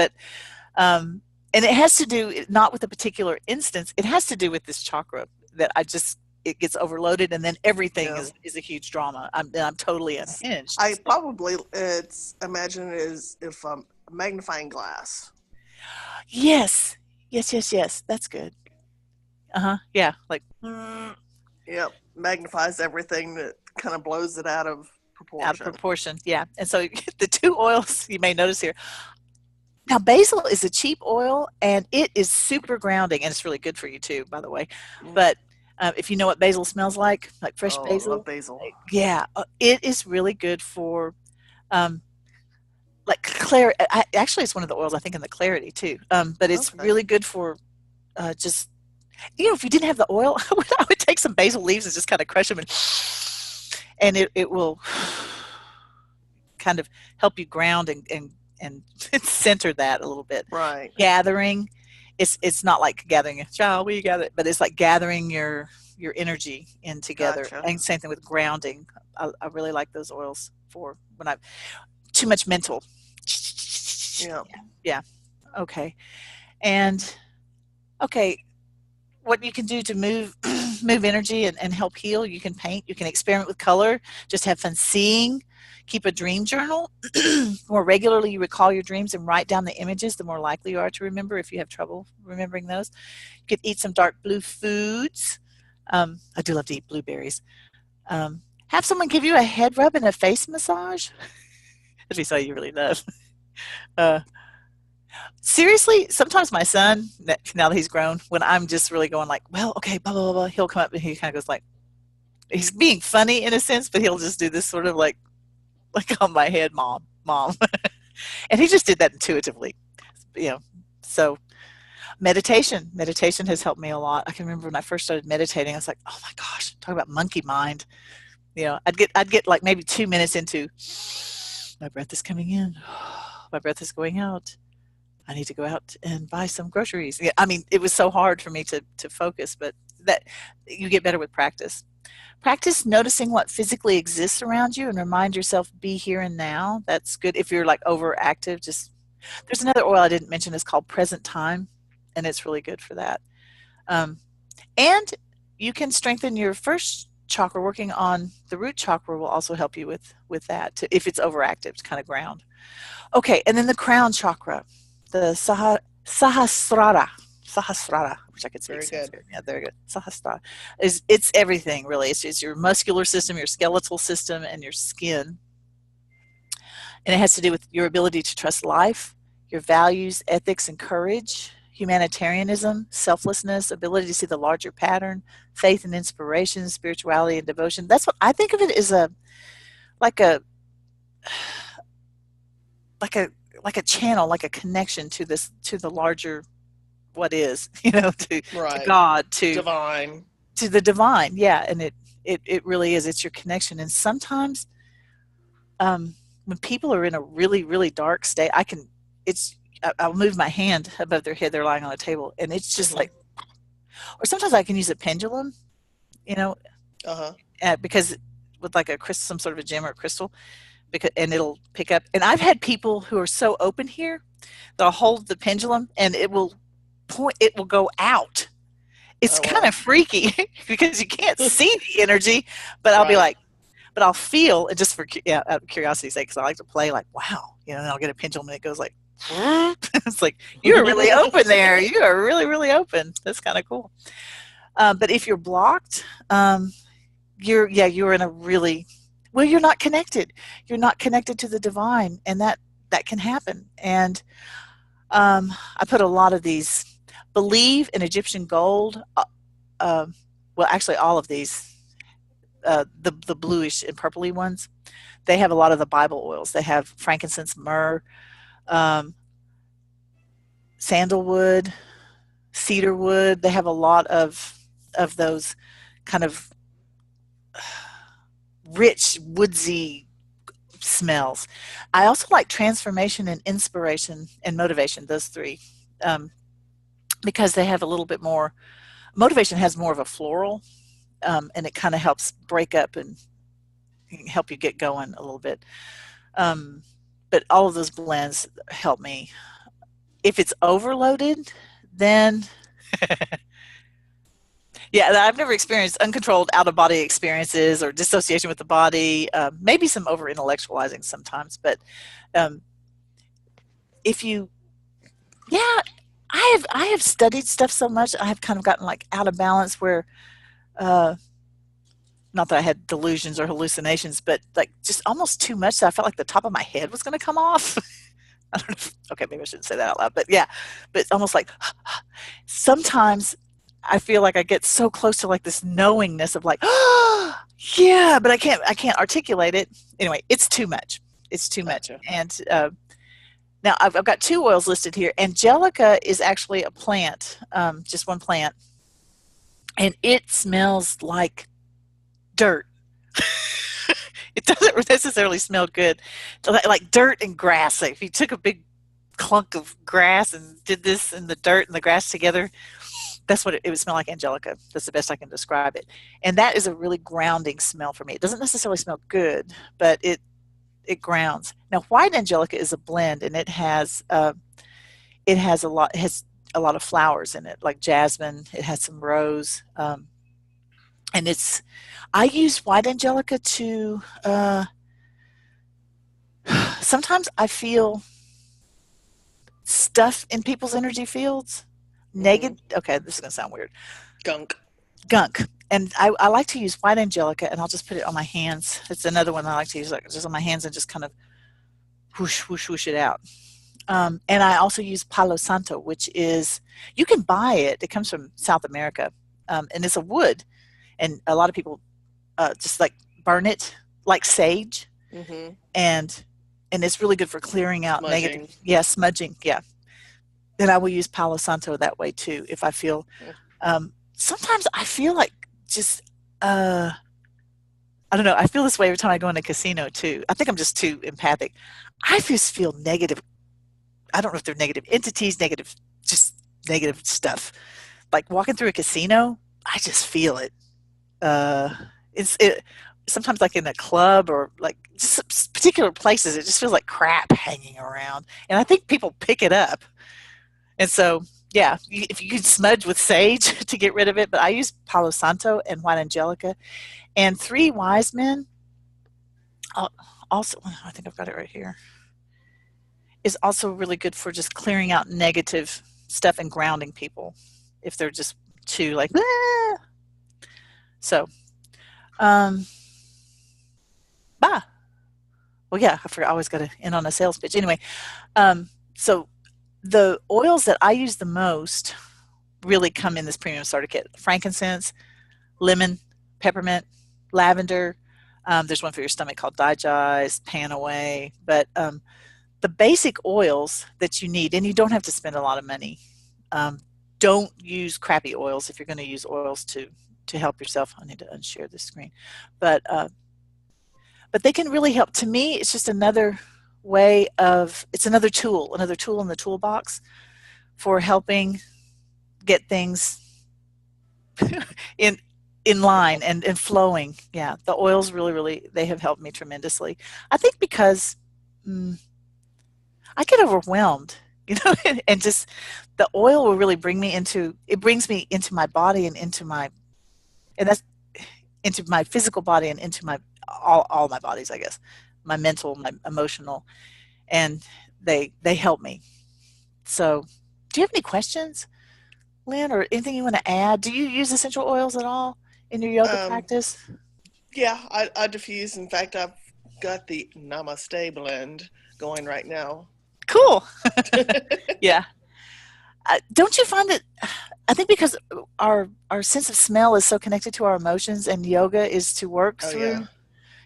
S1: and it has to do not with a particular instance. It has to do with this chakra that it gets overloaded, and then everything
S2: Yeah.
S1: is a huge drama. I'm totally unhinged.
S2: I
S1: So,
S2: probably imagine it as if a magnifying glass.
S1: yes, yes, yes, yes. That's good. Yeah, like
S2: Yep, magnifies everything that kind of blows it out of
S1: out of
S2: proportion.
S1: proportion. Yeah, and so the two oils you may notice here. Now, basil is a cheap oil, and it is super grounding, and it's really good for you too, by the way.
S2: Mm.
S1: But if you know what basil smells like fresh
S2: Oh, I love
S1: basil,
S2: basil.
S1: yeah, it is really good for um, like clarity. Actually, it's one of the oils I think in the clarity too. But it's
S2: Okay.
S1: really good for just if you didn't have the oil, I would take some basil leaves and just kind of crush them, and it will kind of help you ground and center that a little bit.
S2: Right.
S1: Gathering, it's not like gathering a shall we gather, but it's like gathering your energy in together.
S2: Gotcha.
S1: And same thing with grounding. I really like those oils for when I'm too much mental.
S2: Yeah.
S1: Yeah. Okay. And okay, what you can do to move move energy and help heal, you can paint, you can experiment with color, just have fun seeing, keep a dream journal. The more regularly you recall your dreams and write down the images, the more likely you are to remember if you have trouble remembering those. You could eat some dark blue foods. I do love to eat blueberries. Have someone give you a head rub and a face massage. That'd be something you really love. Uh, Seriously, sometimes my son, now that he's grown, when I'm just really going like, well, okay, blah, blah, blah, blah, he'll come up and he kind of goes like, he's being funny in a sense, but he'll just do this sort of like on my head, mom, mom. And he just did that intuitively, you know. So meditation has helped me a lot. I can remember when I first started meditating, I was like, oh my gosh, talk about monkey mind. I'd get like maybe 2 minutes into my breath is coming in, my breath is going out. I need to go out and buy some groceries. Yeah, I mean, it was so hard for me to focus, but that you get better with practice. Practice noticing what physically exists around you and remind yourself be here and now. That's good if you're like overactive. Just there's another oil I didn't mention. It's called present time, and it's really good for that. Um, and you can strengthen your first chakra. Working on the root chakra will also help you with that if it's overactive to kind of ground. Okay, and then the crown chakra, the sahasrara. Sahasrara, which I could speak
S2: Very good.
S1: Sanskrit. Yeah, very good. Sahasrara it's everything really. It's your muscular system, your skeletal system, and your skin. And it has to do with your ability to trust life, your values, ethics, and courage, humanitarianism, selflessness, ability to see the larger pattern, faith and inspiration, spirituality and devotion. That's what I think of it as like a like a like a channel, like a connection to this to the larger what is, to
S2: Right.
S1: God,
S2: Divine.
S1: to the divine. Yeah, and it really is. It's your connection. And sometimes when people are in a really, really dark state, I'll move my hand above their head. They're lying on a table, and it's just
S2: Mm-hmm.
S1: like, or sometimes I can use a pendulum, you know,
S2: Uh-huh.
S1: because with like a crystal, some sort of a gem or a crystal, because and it'll pick up. And I've had people who are so open here, they'll hold the pendulum and it will point, it will go out. It's
S2: Oh,
S1: kind of
S2: well.
S1: freaky because you can't see the energy, but I'll be
S2: Right.
S1: like, but I'll feel, and just for out of curiosity's sake, because I like to play like, wow, and I'll get a pendulum and it goes like, it's like, you're really open there. You are really, really open. That's kind of cool. But if you're blocked, you're in a really, well, you're not connected. You're not connected to the divine, and that can happen. And I put a lot of these, believe in Egyptian gold. Uh, well, actually, all of these, the bluish and purpley ones, they have a lot of the Bible oils. They have frankincense, myrrh, um, sandalwood, cedarwood. They have a lot of those kind of rich, woodsy smells. I also like transformation and inspiration and motivation. Those three, um, because they have a little bit more. Motivation has more of a floral, and it kind of helps break up and help you get going a little bit. Um, but all of those blends help me. If it's overloaded, then yeah, I've never experienced uncontrolled out of body experiences or dissociation with the body. Maybe some over intellectualizing sometimes, but um, if you, yeah, I have studied stuff so much. I have kind of gotten like out of balance where, uh, not that I had delusions or hallucinations, but like just almost too much. So I felt like the top of my head was going to come off. I don't know. Okay, maybe I shouldn't say that out loud, but yeah, but it's almost like sometimes I feel like I get so close to like this knowingness of like, oh, yeah, but I can't articulate it. Anyway, it's too much. It's too much.
S2: Gotcha.
S1: And now I've got two oils listed here. Angelica is actually a plant, just one plant, and it smells like dirt. It doesn't necessarily smell good, like dirt and grass. Like if you took a big clunk of grass and did this and the dirt and the grass together, that's what it would smell like. Angelica. That's the best I can describe it. And that is a really grounding smell for me. It doesn't necessarily smell good, but it grounds. Now, white angelica is a blend, and it has a lot of flowers in it, like jasmine. It has some rose, and it's. I use white angelica to. Sometimes I feel stuff in people's energy fields.
S2: Mm-hmm.
S1: Negative. Okay, this is gonna sound weird.
S2: Gunk.
S1: Gunk. And I like to use white angelica, and I'll just put it on my hands. It's another one I like to use, like just on my hands and just kind of whoosh, whoosh, whoosh it out. And I also use Palo Santo, which is, you can buy it. It comes from South America, and it's a wood. And a lot of people just like burn it like sage,
S2: Mm-hmm.
S1: and it's really good for clearing out negative.
S2: Smudging.
S1: Yeah, smudging. Yeah, and I will use Palo Santo that way too if I feel. Sometimes I feel like just uh, I don't know. I feel this way every time I go in a casino too. I think I'm just too empathic. I just feel negative. I don't know if they're negative entities, just negative stuff. Like walking through a casino, I just feel it. Uh, it sometimes like in a club or like just particular places, it just feels like crap hanging around, and I think people pick it up. And so, yeah, if you could smudge with sage to get rid of it, but I use Palo Santo and white angelica. And three wise men also, I think I've got it right here, is also really good for just clearing out negative stuff and grounding people if they're just too like, ah. So, um, bah. Well, yeah, I forgot. I always got to end on a sales pitch. Anyway, so the oils that I use the most really come in this premium starter kit: frankincense, lemon, peppermint, lavender. There's one for your stomach called Digest, Panaway. But the basic oils that you need, and you don't have to spend a lot of money. Um, don't use crappy oils if you're going to use oils to help yourself. I need to unshare this screen, but but they can really help. To me, it's just another way of, it's another tool in the toolbox for helping get things in in line and flowing. Yeah, the oils really they have helped me tremendously. I think because I get overwhelmed, you know, and just the oil will really bring me into, it brings me into my body and into my, and that's into my physical body and into my all my bodies, I guess, my mental, my emotional, and they help me. So, do you have any questions, Lynn, or anything you want to add? Do you use essential oils at all in your yoga
S2: Um,
S1: practice?
S2: yeah, I diffuse. In fact, I've got the Namaste blend going right now.
S1: Cool. Yeah. Don't you find that? I think because our sense of smell is so connected to our emotions, and yoga is to work
S2: Oh yeah,
S1: through,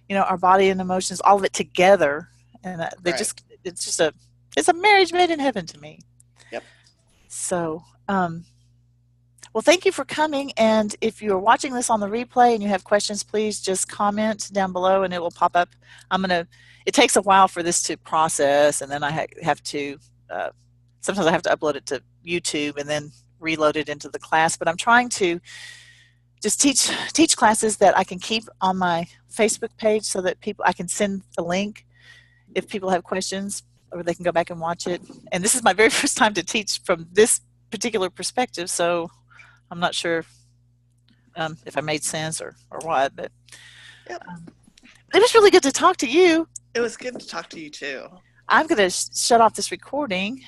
S1: you know, our body and emotions, all of it together, and they
S2: right.
S1: just, it's just a, it's a marriage made in heaven to me.
S2: Yep.
S1: So, well, thank you for coming. And if you're watching this on the replay and you have questions, please just comment down below and it will pop up. I'm gonna. It takes a while for this to process, and then I have to. Uh, Sometimes I have to upload it to YouTube and then reload it into the class. But I'm trying to just teach classes that I can keep on my Facebook page, so that people, I can send a link if people have questions, or they can go back and watch it. And this is my very first time to teach from this particular perspective, so I'm not sure if I made sense or what, but
S2: Yep.
S1: um, it was really good to talk to you.
S2: It was good to talk to you too.
S1: I'm going to shut off this recording.